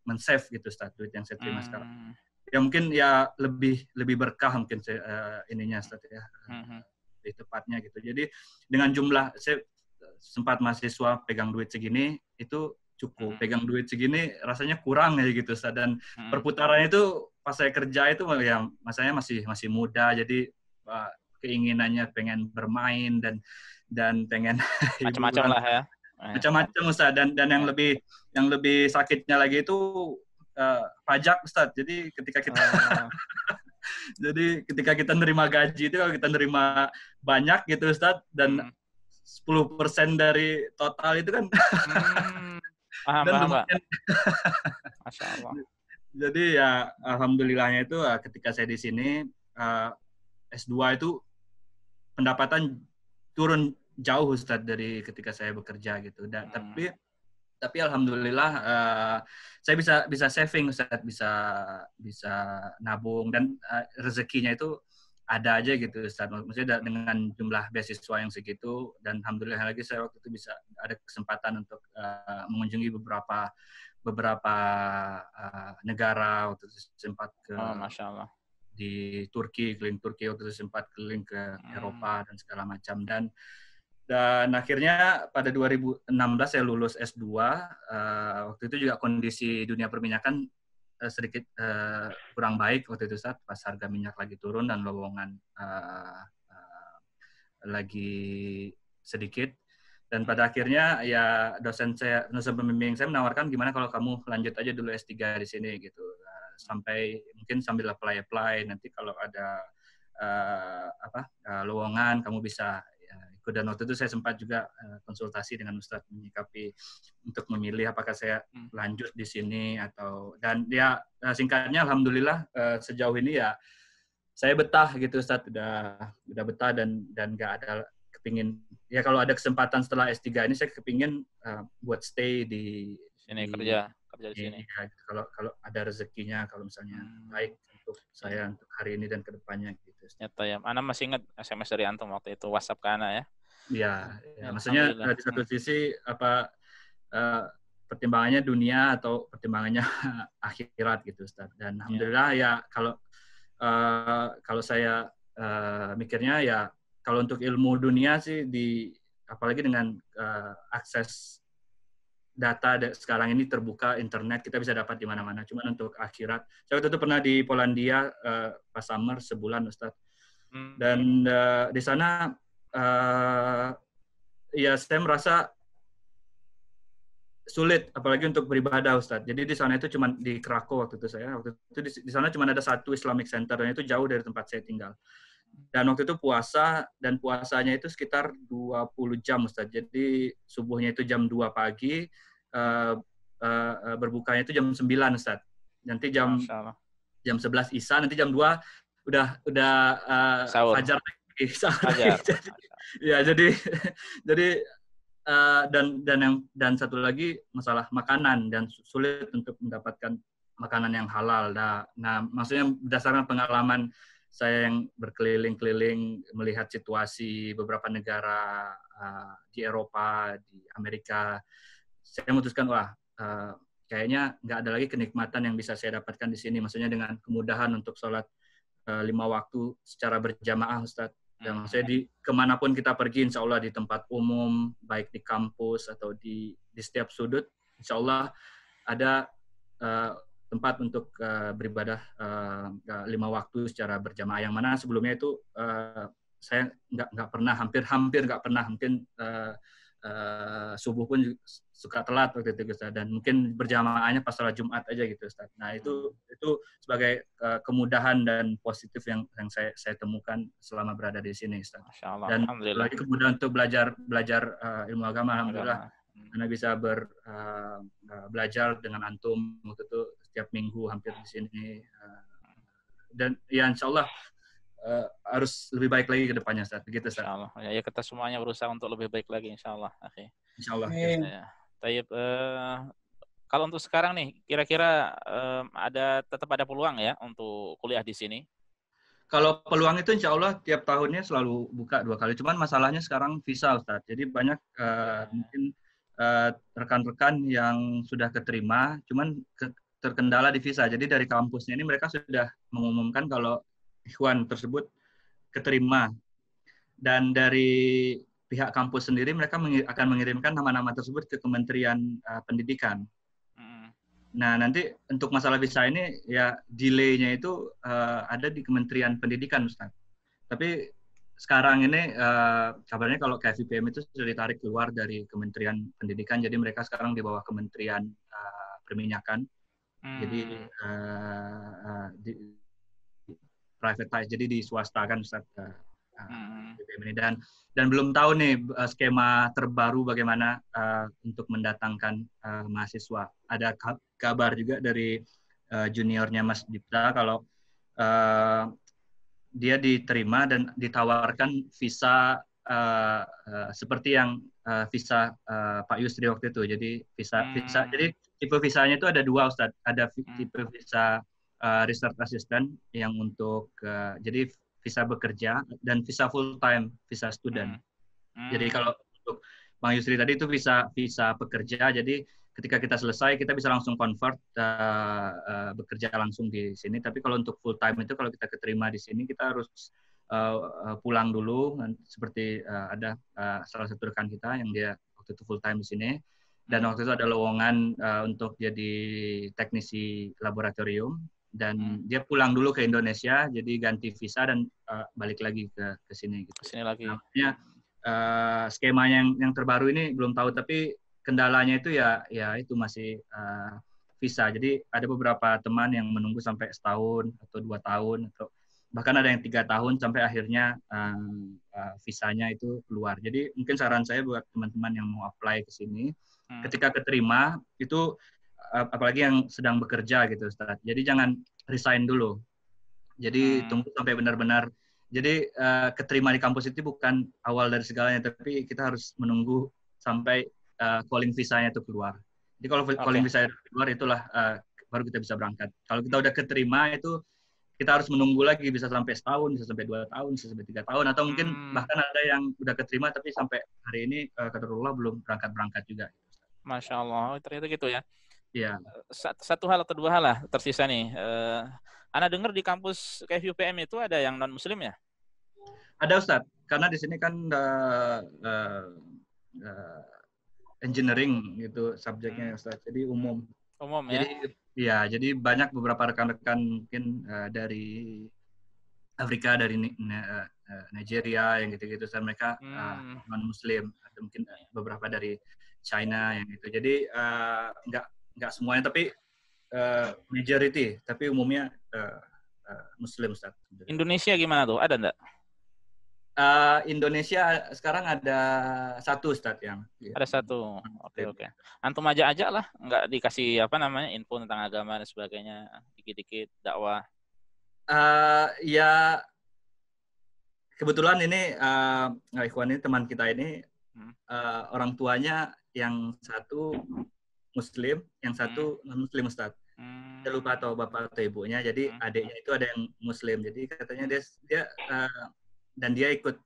men-save gitu Ustadz, duit yang saya terima sekarang. Ya mungkin ya lebih berkah mungkin ininya Ustadz ya, lebih tepatnya gitu. Jadi dengan jumlah saya sempat mahasiswa pegang duit segini itu cukup, pegang duit segini rasanya kurang ya gitu Ustadz. Dan perputarannya itu pas saya kerja itu ya masanya masih muda, jadi keinginannya pengen bermain dan pengen macam-macam lah ya. Macam-macam Ustaz, dan yang lebih sakitnya lagi itu pajak Ustaz. Jadi ketika kita nerima gaji itu, kalau kita nerima banyak gitu Ustaz, dan 10% dari total itu kan paham. Masya Allah. Jadi ya alhamdulillahnya itu ketika saya di sini S2 itu pendapatan turun jauh Ustadz dari ketika saya bekerja gitu. Tapi alhamdulillah saya bisa saving Ustadz, bisa nabung, dan rezekinya itu ada aja gitu Ustadz. Maksudnya dengan jumlah beasiswa yang segitu, dan alhamdulillah lagi saya waktu itu bisa ada kesempatan untuk mengunjungi beberapa negara. Waktu itu sempat ke Masya Allah. Di Turki, keliling Turki, waktu itu sempat keliling ke Eropa dan segala macam. Dan akhirnya pada 2016 saya lulus S2. Waktu itu juga kondisi dunia perminyakan sedikit kurang baik waktu itu saat pas harga minyak lagi turun dan lowongan lagi sedikit. Dan pada akhirnya ya dosen pembimbing saya menawarkan, gimana kalau kamu lanjut aja dulu S3 di sini gitu. Sampai mungkin sambil apply nanti kalau ada lowongan kamu bisa ikut. Dan waktu itu saya sempat juga konsultasi dengan Ustadz menyikapi untuk memilih apakah saya lanjut di sini atau, dan ya singkatnya alhamdulillah sejauh ini ya saya betah gitu Ustadz, udah betah dan nggak ada kepingin, ya kalau ada kesempatan setelah S3 ini saya kepingin buat stay di sini, kerja di sini. Ya, kalau ada rezekinya, kalau misalnya baik untuk saya untuk hari ini dan kedepannya gitu. Nyata ya. Ana masih ingat SMS dari Antum waktu itu, WhatsApp ke Ana ya. Iya, ya, maksudnya di satu sisi pertimbangannya dunia atau pertimbangannya akhirat gitu Ustaz. Dan alhamdulillah ya kalau saya mikirnya ya kalau untuk ilmu dunia sih apalagi dengan akses data sekarang ini terbuka, internet kita bisa dapat di mana-mana. Cuman untuk akhirat, saya waktu itu pernah di Polandia pas summer sebulan Ustaz. Dan di sana ya saya merasa sulit apalagi untuk beribadah Ustaz. Jadi di sana itu cuma di Krakow waktu itu di sana cuma ada satu Islamic Center, dan itu jauh dari tempat saya tinggal. Dan waktu itu puasanya itu sekitar 20 jam Ustaz. Jadi subuhnya itu jam 2 pagi, berbukanya itu jam 9 Ustaz. Nanti jam 11 Isya, nanti jam 2 udah fajar lagi. Ya, jadi dan satu lagi masalah makanan, dan sulit untuk mendapatkan makanan yang halal. Nah, maksudnya berdasarkan pengalaman saya yang berkeliling-keliling melihat situasi beberapa negara di Eropa, di Amerika, saya memutuskan kayaknya nggak ada lagi kenikmatan yang bisa saya dapatkan di sini. Maksudnya dengan kemudahan untuk sholat 5 waktu secara berjamaah, Ustaz. Dan saya kemanapun kita pergi, insya Allah di tempat umum, baik di kampus atau di setiap sudut, insya Allah ada tempat untuk beribadah 5 waktu secara berjamaah. Yang mana sebelumnya itu saya nggak pernah, hampir nggak pernah, mungkin subuh pun suka telat waktu itu Ustaz, dan mungkin berjamaahnya pas sholat Jumat aja gitu Ustaz. Nah itu sebagai kemudahan dan positif yang saya temukan selama berada di sini Ustaz. Dan lagi kemudahan untuk belajar ilmu agama, alhamdulillah karena bisa belajar dengan antum waktu itu setiap minggu hampir di sini, dan ya insya Allah harus lebih baik lagi ke depannya, Ustaz. Begitu, Ustaz. Insyaallah. Ya, kita semuanya berusaha untuk lebih baik lagi, insyaallah. Insyaallah. Ya. Tayyib, kalau untuk sekarang nih, kira-kira tetap ada peluang ya untuk kuliah di sini? Kalau peluang itu insya Allah tiap tahunnya selalu buka 2 kali. Cuman masalahnya sekarang visa, Ustaz. Jadi banyak mungkin rekan-rekan yang sudah keterima, cuman terkendala di visa. Jadi dari kampusnya ini mereka sudah mengumumkan kalau ikhwan tersebut keterima, dan dari pihak kampus sendiri mereka akan mengirimkan nama-nama tersebut ke Kementerian Pendidikan. Nah nanti untuk masalah visa ini ya delay-nya itu ada di Kementerian Pendidikan, Ustaz. Tapi sekarang ini kabarnya kalau KFIPM itu sudah ditarik keluar dari Kementerian Pendidikan, jadi mereka sekarang di bawah Kementerian Perminyakan. Jadi privatize, jadi diswastakan Ustaz, ini. Dan belum tahu nih skema terbaru bagaimana untuk mendatangkan mahasiswa. Ada kabar juga dari juniornya Mas Dipta kalau dia diterima dan ditawarkan visa seperti yang visa Pak Yusri waktu itu. Jadi visa jadi tipe visanya itu ada 2 Ustaz. Ada tipe visa research assistant yang untuk jadi visa bekerja, dan visa full time, visa student. Jadi kalau untuk Bang Yusri tadi itu visa pekerja, jadi ketika kita selesai kita bisa langsung convert bekerja langsung di sini. Tapi kalau untuk full time itu kalau kita keterima di sini kita harus pulang dulu, seperti ada salah satu rekan kita yang dia waktu itu full time di sini, dan waktu itu ada lowongan untuk jadi teknisi laboratorium, dan dia pulang dulu ke Indonesia, jadi ganti visa dan balik lagi ke sini gitu. Kesini lagi. Namanya skemanya yang terbaru ini belum tahu, tapi kendalanya itu ya itu masih visa. Jadi ada beberapa teman yang menunggu sampai 1 tahun atau 2 tahun, atau bahkan ada yang 3 tahun sampai akhirnya visanya itu keluar. Jadi mungkin saran saya buat teman-teman yang mau apply ke sini, ketika keterima itu apalagi yang sedang bekerja gitu Ustaz. Jadi jangan resign dulu. Jadi tunggu sampai benar-benar. Jadi keterima di kampus itu bukan awal dari segalanya, tapi kita harus menunggu sampai calling visanya itu keluar. Jadi kalau calling visa keluar itulah baru kita bisa berangkat. Kalau kita udah keterima itu kita harus menunggu lagi, bisa sampai 1 tahun, bisa sampai 2 tahun, bisa sampai 3 tahun, atau mungkin bahkan ada yang udah keterima tapi sampai hari ini qadarullah belum berangkat juga. Masya Allah, ternyata gitu ya. Iya. Satu hal atau 2 hal lah tersisa nih. Ana dengar di kampus KFUPM itu ada yang non Muslim ya? Ada Ustadz, karena di sini kan engineering gitu subjeknya Ustadz, jadi umum. Umum ya? Jadi banyak beberapa rekan-rekan mungkin dari Afrika, dari Nigeria yang gitu-gitu, dan mereka non Muslim, atau mungkin beberapa dari China yang gitu. Jadi nggak semuanya, tapi majority, tapi umumnya Muslim, Ustaz. Indonesia gimana tuh? Ada nggak? Indonesia sekarang ada 1 Ustaz yang. Ada 1. Oke. Antum aja lah, nggak dikasih info tentang agama dan sebagainya, dikit-dikit dakwah. Ya kebetulan ini Ikhwan ini teman kita ini orang tuanya yang 1 Muslim, yang 1 non Muslim Ustaz. Saya lupa atau bapak atau ibunya. Jadi adiknya itu ada yang Muslim. Jadi katanya dia dan dia ikut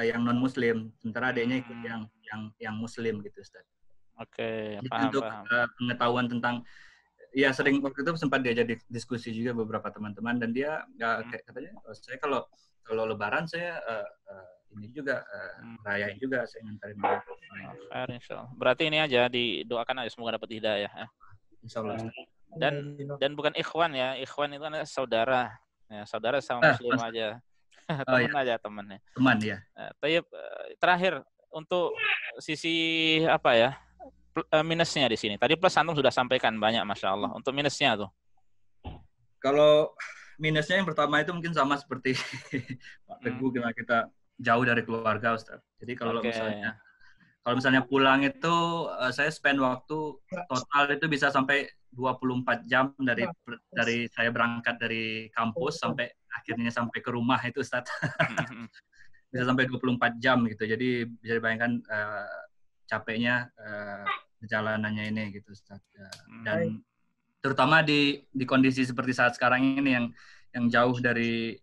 yang non Muslim, sementara adiknya ikut yang Muslim gitu Ustaz. Oke, paham. Untuk pengetahuan tentang, ya sering waktu itu sempat diajak diskusi juga beberapa teman-teman, dan dia katanya saya kalau kalau Lebaran saya ini juga rayain juga, saya nganterin mereka. Insyaallah. Berarti ini aja didoakan aja semoga dapat hidayah ya. Insyaallah. Dan bukan ikhwan ya, ikhwan itu adalah saudara. Ya, saudara sama muslim aja. Teman aja temannya. Teman ya. Tapi terakhir untuk sisi apa ya? Minusnya di sini. Tadi plus antum sudah sampaikan banyak, masya Allah. Untuk minusnya tuh. Kalau minusnya yang pertama itu mungkin sama seperti Pak Teguh, gimana kita jauh dari keluarga, Ustaz. Jadi kalau misalnya pulang itu saya spend waktu total itu bisa sampai 24 jam dari saya berangkat dari kampus sampai akhirnya sampai ke rumah itu, Ustaz. Bisa sampai 24 jam gitu. Jadi bisa dibayangkan capeknya perjalanannya ini gitu, Ustaz. Dan terutama di kondisi seperti saat sekarang ini yang jauh dari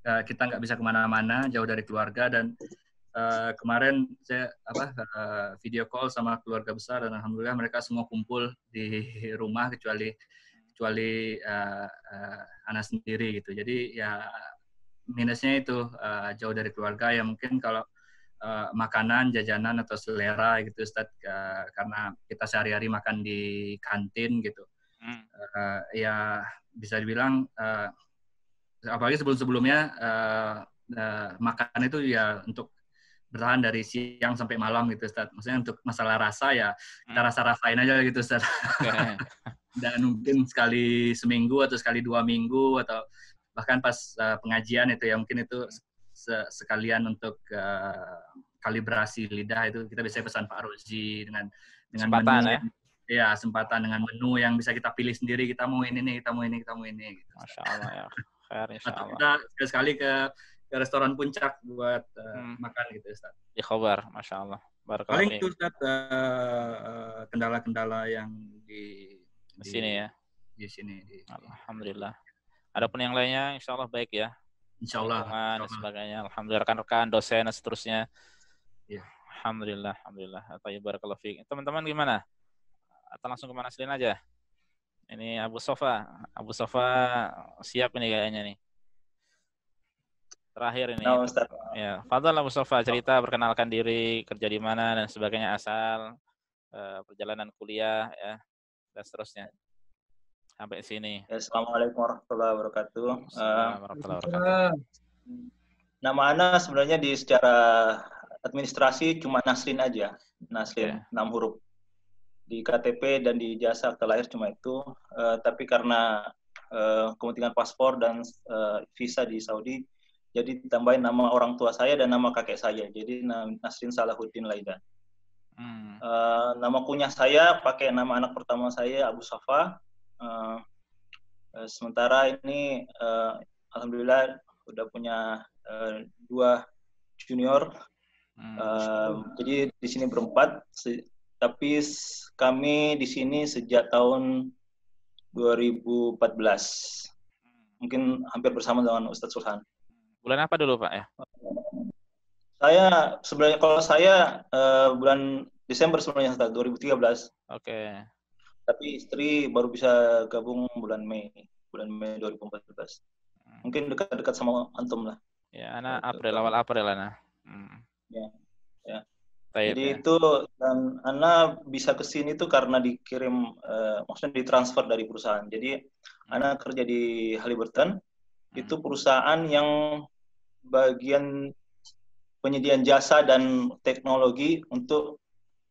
kita nggak bisa kemana-mana, jauh dari keluarga, dan kemarin saya video call sama keluarga besar dan alhamdulillah mereka semua kumpul di rumah kecuali anak sendiri gitu. Jadi ya minusnya itu jauh dari keluarga ya, mungkin kalau makanan, jajanan atau selera gitu, Ustaz, karena kita sehari-hari makan di kantin gitu. Ya bisa dibilang apalagi sebelum-sebelumnya makan itu ya untuk bertahan dari siang sampai malam gitu, Ustaz. Maksudnya untuk masalah rasa ya kita rasa-rasain aja gitu, Ustaz. Okay. Dan mungkin sekali seminggu atau sekali 2 minggu atau bahkan pas pengajian itu ya mungkin itu sekalian untuk kalibrasi lidah itu kita bisa pesan Pak Rozi dengan menu sempatan dengan menu yang bisa kita pilih sendiri, kita mau ini nih, kita mau ini gitu. Masya Allah ya. Khair, atau kita sekali ke restoran Puncak buat makan gitu, Ustaz. Di Khobar, Masya Allah. Paling itu, Ustaz, kendala-kendala yang di sini ya. Di sini. Alhamdulillah. Adapun yang lainnya, insya Allah baik ya. Insya Allah. Dan sebagainya. Alhamdulillah, rekan-rekan, dosen, dan seterusnya. Ya. Alhamdulillah. Barakallahu fiik. Teman-teman gimana? Atau langsung ke Mas Naslin aja? Ini Abu Sofa siap ini kayaknya nih. Terakhir ini. Ya, Fadhal Abu Sofa, cerita, perkenalkan diri, kerja di mana dan sebagainya, asal, perjalanan kuliah ya, dan seterusnya. Sampai sini. Assalamualaikum warahmatullahi wabarakatuh. Nama Ana sebenarnya di secara administrasi cuma Naslin aja. Naslin, 6 huruf. Di KTP dan di ijazah akta lahir cuma itu, tapi karena kepentingan paspor dan visa di Saudi, jadi ditambahin nama orang tua saya dan nama kakek saya, jadi Naslin Salahuddin Laidan. Nama kunyah saya pakai nama anak pertama saya Abu Safa. Sementara ini alhamdulillah udah punya 2 junior, jadi di sini berempat. Tapi kami di sini sejak tahun 2014. Mungkin hampir bersama dengan Ustadz Sulhan. Bulan apa dulu, Pak ya? Saya sebenarnya kalau saya bulan Desember sebenarnya, 2013. Oke. Tapi istri baru bisa gabung bulan Mei 2014. Mungkin dekat-dekat sama antum lah. Ya, awal April Ana. Ya. Jadi ya. Itu dan Ana bisa ke sini tuh karena dikirim, maksudnya ditransfer dari perusahaan. Jadi Ana kerja di Halliburton, itu perusahaan yang bagian penyediaan jasa dan teknologi untuk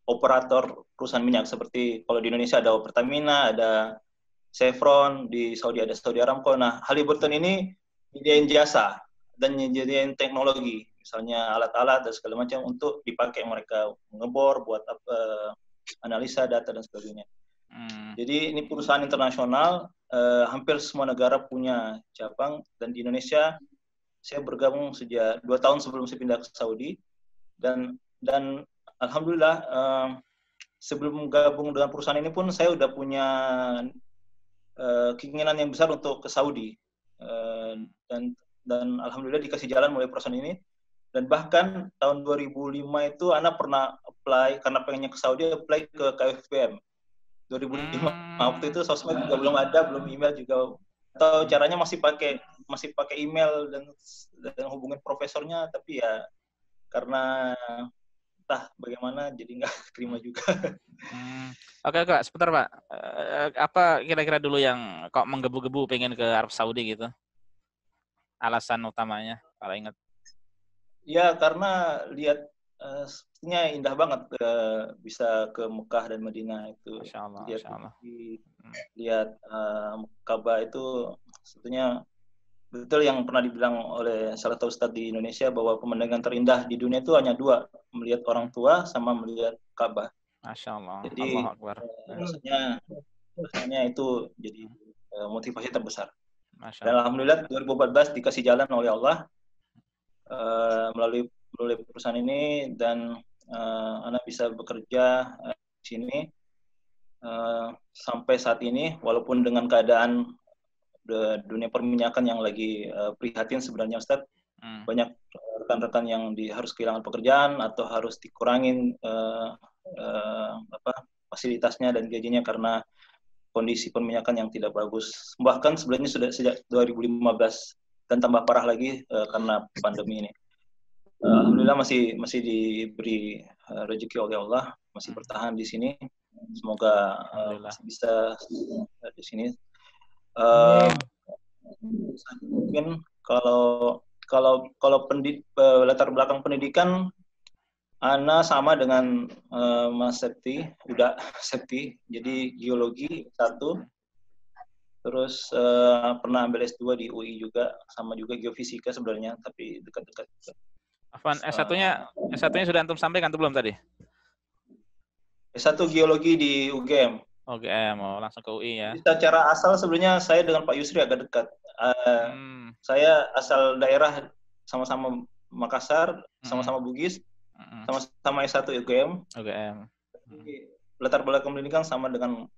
operator perusahaan minyak. Seperti kalau di Indonesia ada Pertamina, ada Chevron, di Saudi ada Saudi Aramco. Nah, Halliburton ini menyediain jasa dan menyediain teknologi. Misalnya alat-alat dan segala macam untuk dipakai mereka ngebor, buat analisa data dan sebagainya. Jadi ini perusahaan internasional, hampir semua negara punya cabang, dan di Indonesia saya bergabung sejak 2 tahun sebelum saya pindah ke Saudi, dan alhamdulillah sebelum gabung dengan perusahaan ini pun saya udah punya keinginan yang besar untuk ke Saudi, dan alhamdulillah dikasih jalan mulai perusahaan ini. Dan bahkan tahun 2005 itu Ana pernah apply, karena pengennya ke Saudi, apply ke KFPM 2005. Waktu itu sosmed juga belum ada, belum email juga tahu caranya, masih pakai email dan hubungin profesornya, tapi ya karena entah bagaimana jadi nggak terima juga. Oke, Kak, sebentar Pak. Apa kira-kira dulu yang kok menggebu-gebu pengen ke Arab Saudi gitu? Alasan utamanya, kalau ingat. Ya, karena lihat sepertinya indah banget bisa ke Mekah dan Madinah itu. Masya Allah, lihat, Masya Allah. Lihat Ka'bah itu sebetulnya betul yang pernah dibilang oleh salah satu ustadz di Indonesia bahwa pemandangan terindah di dunia itu hanya dua, melihat orang tua sama melihat Ka'bah. Masya Allah. Jadi rasanya itu jadi motivasi terbesar. Dan alhamdulillah 2014 dikasih jalan oleh Allah melalui perusahaan ini, dan Ana bisa bekerja di sini sampai saat ini, walaupun dengan keadaan dunia perminyakan yang lagi prihatin sebenarnya Ustadz. Banyak rekan-rekan yang harus kehilangan pekerjaan atau harus dikurangin fasilitasnya dan gajinya karena kondisi perminyakan yang tidak bagus. Bahkan sebenarnya sudah sejak 2015 dan tambah parah lagi karena pandemi ini. Alhamdulillah masih diberi rezeki oleh Allah, masih bertahan di sini. Semoga masih bisa di sini. Mungkin kalau latar belakang pendidikan, Ana sama dengan Mas Septi, udah Septi, jadi geologi 1, terus pernah ambil S2 di UI juga, sama juga geofisika sebenarnya, tapi dekat-dekat. Afwan, S1-nya sudah antum sampaikan atau belum tadi? S1 geologi di UGM. UGM, langsung ke UI ya. Jadi secara asal sebenarnya saya dengan Pak Yusri agak dekat. Saya asal daerah sama-sama Makassar, sama-sama Bugis, sama-sama S1 UGM. Latar belakang pendidikan sama dengan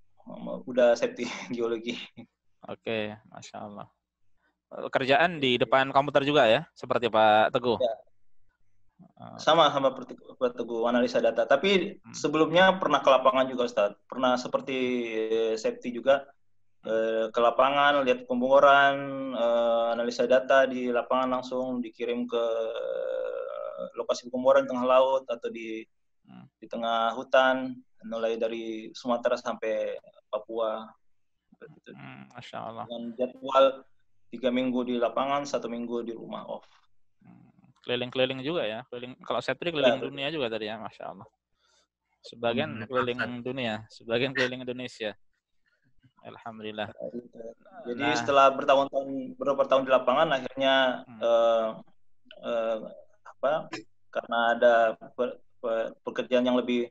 udah Septi Geologi. Oke, Masya Allah. Kerjaan di depan komputer juga ya, seperti Pak Teguh? Ya. Sama Pak Teguh, analisa data. Tapi sebelumnya pernah ke lapangan juga, Ustaz. Pernah seperti Septi juga, ke lapangan, lihat pemboran, analisa data di lapangan, langsung dikirim ke lokasi pemboran tengah laut atau di tengah hutan, mulai dari Sumatera sampai Papua. Masya Allah. Dengan jadwal 3 minggu di lapangan, 1 minggu di rumah off. Keliling-keliling juga ya. Kalau Septi keliling dunia juga tadi ya, Masya Allah. Sebagian keliling dunia, sebagian keliling Indonesia. Alhamdulillah. Jadi setelah beberapa tahun di lapangan, akhirnya karena ada pekerjaan yang lebih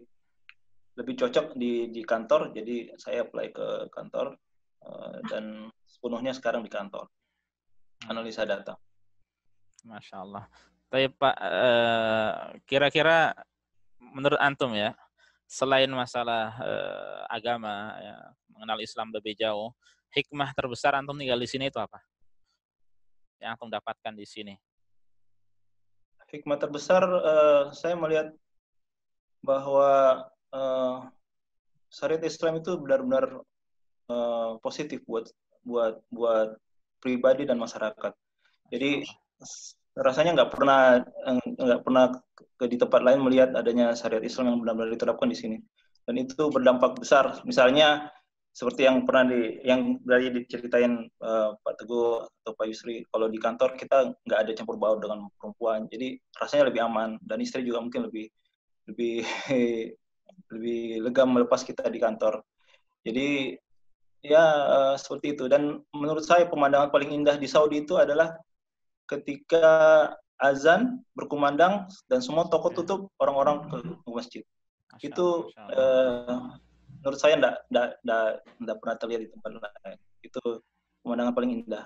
cocok di kantor, jadi saya apply ke kantor dan sepenuhnya sekarang di kantor analisa data. Masya Allah. Tapi Pak, kira-kira menurut antum ya, selain masalah agama, ya, mengenal Islam lebih jauh, hikmah terbesar antum tinggal di sini itu apa? Yang antum dapatkan di sini? Hikmah terbesar, saya melihat bahwa syariat Islam itu benar-benar positif buat pribadi dan masyarakat. Jadi rasanya nggak pernah di tempat lain melihat adanya syariat Islam yang benar-benar diterapkan di sini, dan itu berdampak besar. Misalnya seperti yang diceritain Pak Teguh atau Pak Yusri, kalau di kantor kita nggak ada campur baur dengan perempuan, jadi rasanya lebih aman, dan istri juga mungkin lebih lega melepas kita di kantor. Jadi ya seperti itu. Dan menurut saya pemandangan paling indah di Saudi itu adalah ketika azan berkumandang dan semua toko tutup, orang-orang ke masjid. Itu menurut saya enggak pernah terlihat di tempat lain. Itu pemandangan paling indah.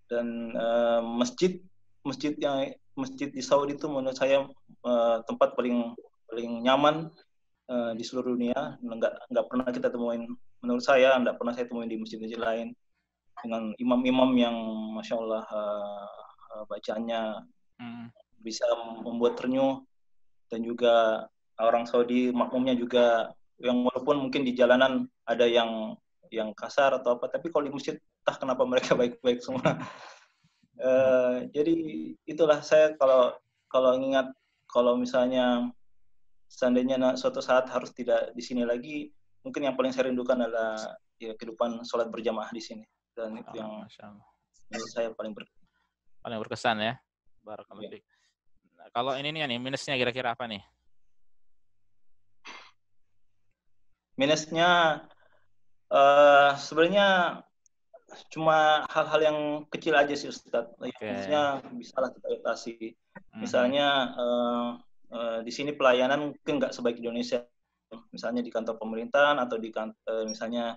Dan masjid di Saudi itu menurut saya tempat paling nyaman di seluruh dunia. Enggak pernah kita temuin, menurut saya enggak pernah saya temuin di masjid-masjid lain, dengan imam-imam yang Masya Allah bacaannya bisa membuat ternyuh, dan juga orang Saudi makmumnya juga yang walaupun mungkin di jalanan ada yang yang kasar atau apa, tapi kalau di masjid entah kenapa mereka baik-baik semua. Jadi itulah saya kalau ingat, kalau misalnya seandainya suatu saat harus tidak di sini lagi, mungkin yang paling saya rindukan adalah ya kehidupan sholat berjamaah di sini, dan itu yang menurut saya paling berkesan ya. Barakallahu fiik. Nah, kalau ini nih minusnya kira-kira apa nih? Minusnya sebenarnya cuma hal-hal yang kecil aja sih Ustadz. Minusnya bisa lah kita atasi. Misalnya di sini pelayanan mungkin nggak sebaik di Indonesia. Misalnya di kantor pemerintahan atau di misalnya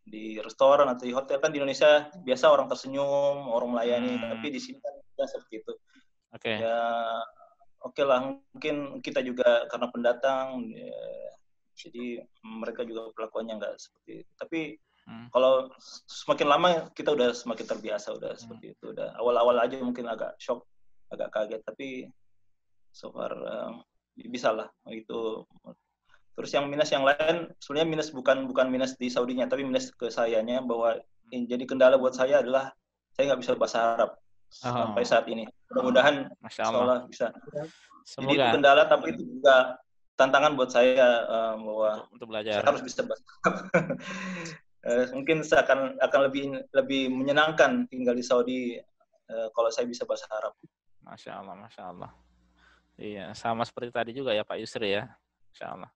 di restoran atau di hotel, kan di Indonesia biasa orang tersenyum, orang melayani, tapi di sini kan tidak seperti itu. Ya oke lah, mungkin kita juga karena pendatang, jadi mereka juga perlakuannya nggak seperti itu. Tapi kalau semakin lama kita udah semakin terbiasa, udah seperti itu. Udah awal-awal aja mungkin agak shock, agak kaget, tapi so far bisa lah itu. Terus yang minus yang lain, sebenarnya minus bukan minus di Saudinya, tapi minus ke sayanya, bahwa yang jadi kendala buat saya adalah saya nggak bisa bahasa Arab sampai saat ini. Mudah-mudahan insyaallah bisa. Semoga. Jadi itu kendala, tapi itu juga tantangan buat saya bahwa untuk belajar. Saya harus bisa bahasa Arab. Mungkin akan lebih menyenangkan tinggal di Saudi kalau saya bisa bahasa Arab. Masya Allah. Iya, sama seperti tadi juga ya Pak Yusri ya, Masya Allah.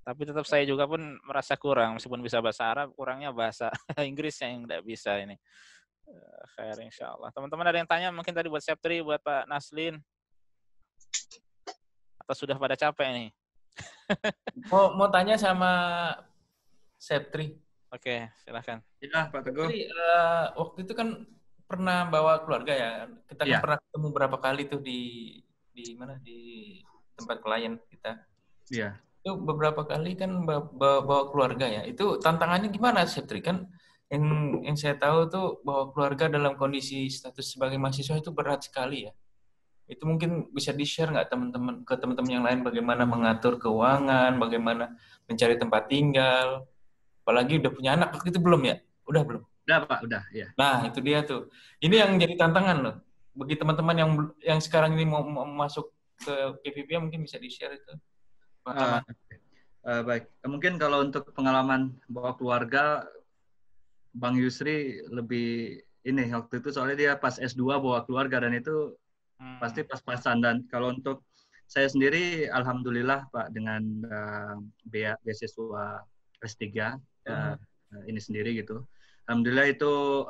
Tapi tetap saya juga pun merasa kurang, meskipun bisa bahasa Arab, kurangnya bahasa Inggrisnya yang tidak bisa ini. Khair insya Allah. Teman-teman ada yang tanya mungkin tadi buat Septri, buat Pak Naslin? Atau sudah pada capek nih? mau tanya sama Septri. Oke, silakan. Ya, Pak Teguh. Jadi, waktu itu kan pernah bawa keluarga ya. Kita kan pernah ketemu berapa kali tuh di mana, di tempat klien kita. Iya. Itu beberapa kali kan bawa keluarga ya. Itu tantangannya gimana, Septri? Kan yang saya tahu tuh bahwa keluarga dalam kondisi status sebagai mahasiswa itu berat sekali ya. Itu mungkin bisa di-share nggak ke teman-teman yang lain, bagaimana mengatur keuangan, bagaimana mencari tempat tinggal. Apalagi udah punya anak, waktu itu belum ya? Udah belum? Udah Pak, udah ya. Nah itu dia tuh. Ini yang jadi tantangan loh. Bagi teman-teman yang sekarang ini mau masuk ke KPP mungkin bisa di-share itu. Baik, mungkin kalau untuk pengalaman bawa keluarga, Bang Yusri lebih ini waktu itu soalnya dia pas S2 bawa keluarga dan itu pasti pas-pasan. Dan kalau untuk saya sendiri, alhamdulillah Pak, dengan beasiswa S3 ini sendiri gitu, alhamdulillah itu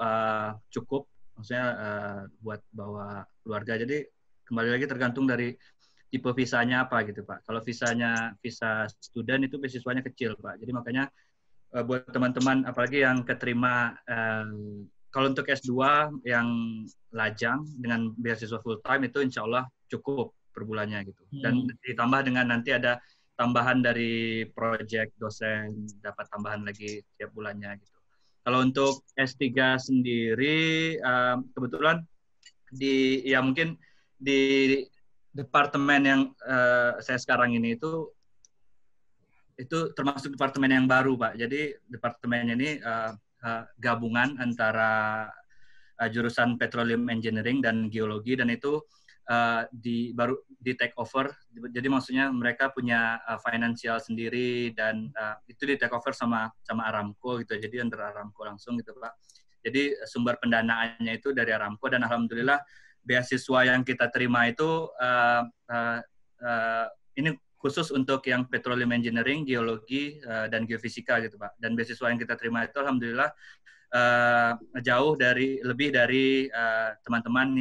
cukup, maksudnya buat bawa keluarga. Jadi kembali lagi tergantung dari tipe visanya apa gitu Pak. Kalau visanya visa student itu beasiswanya kecil Pak. Jadi makanya buat teman-teman apalagi yang keterima kalau untuk S2 yang lajang dengan beasiswa full time itu insya Allah cukup per bulannya gitu. Dan ditambah dengan nanti ada tambahan dari project dosen, dapat tambahan lagi tiap bulannya gitu. Kalau untuk S3 sendiri kebetulan mungkin di departemen yang saya sekarang ini itu termasuk departemen yang baru Pak. Jadi departemen ini gabungan antara jurusan Petroleum Engineering dan Geologi, dan itu baru di take over. Jadi maksudnya mereka punya financial sendiri dan itu di take over sama Aramco gitu. Jadi under Aramco langsung gitu Pak. Jadi sumber pendanaannya itu dari Aramco, dan alhamdulillah beasiswa yang kita terima itu ini khusus untuk yang Petroleum Engineering, Geologi, dan Geofisika gitu Pak. Dan beasiswa yang kita terima itu alhamdulillah lebih dari teman-teman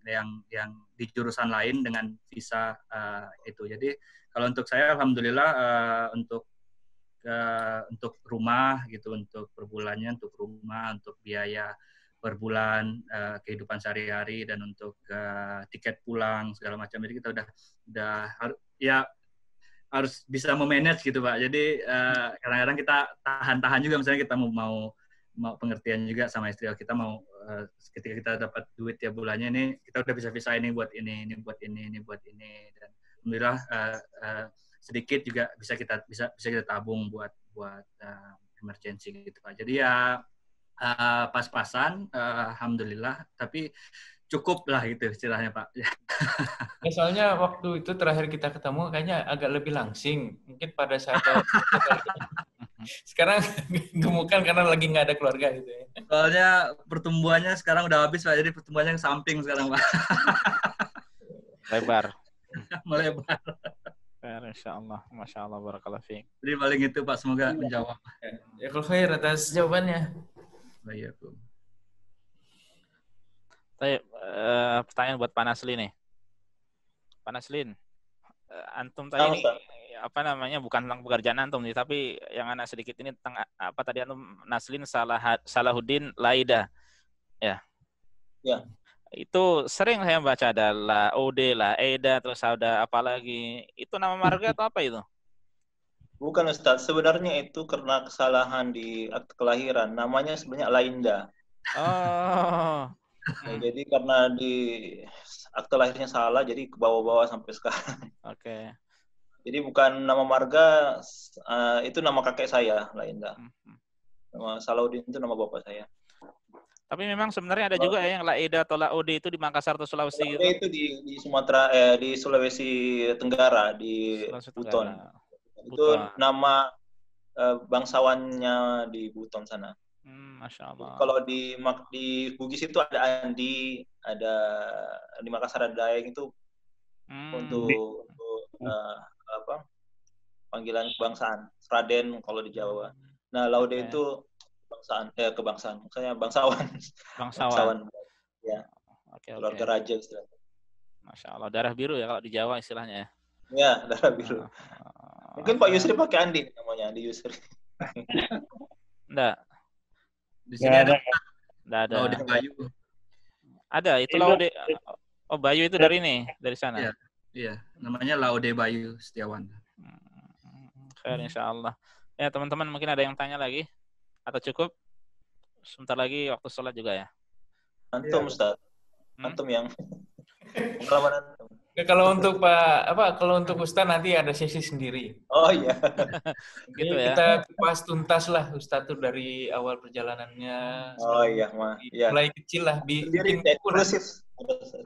yang di jurusan lain dengan visa itu. Jadi kalau untuk saya alhamdulillah untuk rumah gitu, untuk per bulannya, untuk rumah, untuk biaya per bulan, kehidupan sehari-hari, dan untuk tiket pulang segala macam, jadi kita udah harus bisa memanage gitu Pak. Jadi kadang-kadang kita tahan juga, misalnya kita mau pengertian juga sama istri kita, mau ketika kita dapat duit tiap bulannya ini kita udah bisa ini buat ini buat ini buat ini, dan alhamdulillah sedikit juga bisa kita tabung buat emergency gitu Pak. Jadi ya pas-pasan, alhamdulillah, tapi cukup lah gitu istilahnya Pak. Ya, soalnya waktu itu terakhir kita ketemu kayaknya agak lebih langsing. Mungkin pada saat sekarang gemukan karena lagi nggak ada keluarga gitu ya. Soalnya pertumbuhannya sekarang udah habis Pak, jadi pertumbuhannya ke samping sekarang Pak. Lebar. Melebar. Insya Allah, Masya Allah, barakallahu fiik. Jadi paling itu Pak, semoga menjawab. Ya kalau khair atas jawabannya. Baik, Bu. Pertanyaan buat Pak Nasli nih. Pak Naslin, antum tadi ini apa namanya, bukan tentang pekerjaan antum nih, tapi yang anak sedikit ini tentang apa tadi antum Naslin Salahuddin Laida. Ya. Ya. Itu sering saya baca ada Laude, Laida, terus ada apa lagi. Itu nama marga atau apa itu? Bukan Ustaz, sebenarnya itu karena kesalahan di akte kelahiran. Namanya sebenarnya Lainda. Oh. Ya, jadi karena di akte lahirnya salah, jadi ke bawah-bawah sampai sekarang. Oke. Jadi bukan nama marga, itu nama kakek saya, Lainda. Nama Salahuddin itu nama bapak saya. Tapi memang sebenarnya ada juga yang Laida atau Laude itu di Makassar atau Sulawesi gitu. Itu di Sumatera, di Sulawesi Tenggara, di Buton. Itu nama bangsawannya di Buton sana. Masya Allah. Kalau di Bugis itu ada Andi, ada di Makassar ada Daeng itu untuk panggilan kebangsaan. Raden kalau di Jawa. Nah, Laude itu kebangsaan, maksudnya bangsawan. Bangsawan. Ya. Keluarga raja istilahnya. Masya Allah, darah biru ya kalau di Jawa istilahnya ya. Ya, darah biru. Mungkin Pak Yusri pakai Andi namanya, Andi Yusri. Enggak. Di sini ada. Laude Bayu. Ada, itu Laude. Oh, Bayu itu dari sana. Iya, iya. Namanya Laude Bayu Setiawan. Khair insyaallah. Ya, teman-teman mungkin ada yang tanya lagi atau cukup? Sebentar lagi waktu sholat juga ya. Antum Ustaz. Antum yang pengalaman antum. Kalau untuk kalau untuk Ustaz nanti ada sesi sendiri. Oh iya. Gitu ya. Kita kupas tuntas lah Ustaz tuh dari awal perjalanannya. Oh iya, mulai kecil lah, bikin eksklusif.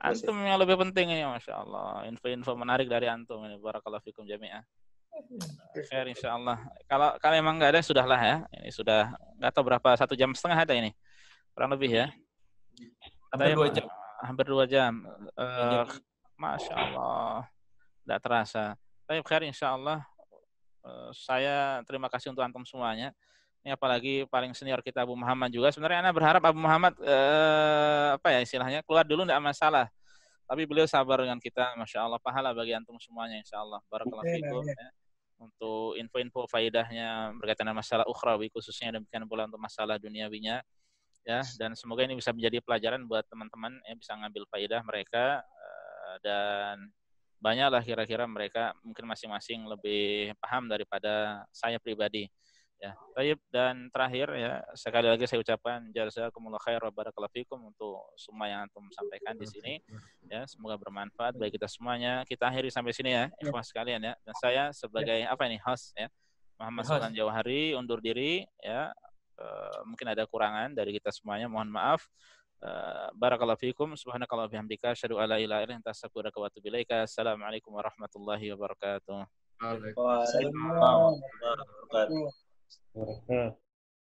Antum yang lebih penting ini, Masya Allah. Info-info menarik dari antum ini. Barakallahu fikum jami'ah. Khair insyaallah. Kalau emang nggak ada sudahlah ya. Ini sudah nggak tahu berapa, 1,5 jam ada ini. Kurang lebih ya. Hampir 2 jam. Hampir 2 jam. Masya Allah, tidak terasa. Tapi khair insyaallah. Saya terima kasih untuk antum semuanya. Ini apalagi paling senior kita Abu Muhammad juga. Sebenarnya Ana berharap Abu Muhammad istilahnya keluar dulu tidak masalah. Tapi beliau sabar dengan kita. Masya Allah, pahala bagi antum semuanya insyaallah. Barakallahu fikum. Ya. Untuk info-info faedahnya berkaitan dengan masalah ukhrawi khususnya, demikian pula untuk masalah duniawinya. Ya, dan semoga ini bisa menjadi pelajaran buat teman-teman yang bisa ngambil faedah mereka. Dan banyaklah kira-kira mereka mungkin masing-masing lebih paham daripada saya pribadi ya. Dan terakhir ya, sekali lagi saya ucapkan jazakumullah khair wa barakallahu fikum untuk semua yang antum sampaikan di sini ya, semoga bermanfaat bagi kita semuanya. Kita akhiri sampai sini ya ikhwan sekalian ya. Dan saya sebagai host ya, Muhammad Sultan Jauhari undur diri ya. Mungkin ada kurangan dari kita semuanya, mohon maaf. Barakallahu fikum, subhanakallah bihamdika, asyhadu alla ilaha illa anta astaghfiruka wa atubu ilaika. Assalamualaikum warahmatullahi wabarakatuh. Waalaikumsalam warahmatullahi wabarakatuh.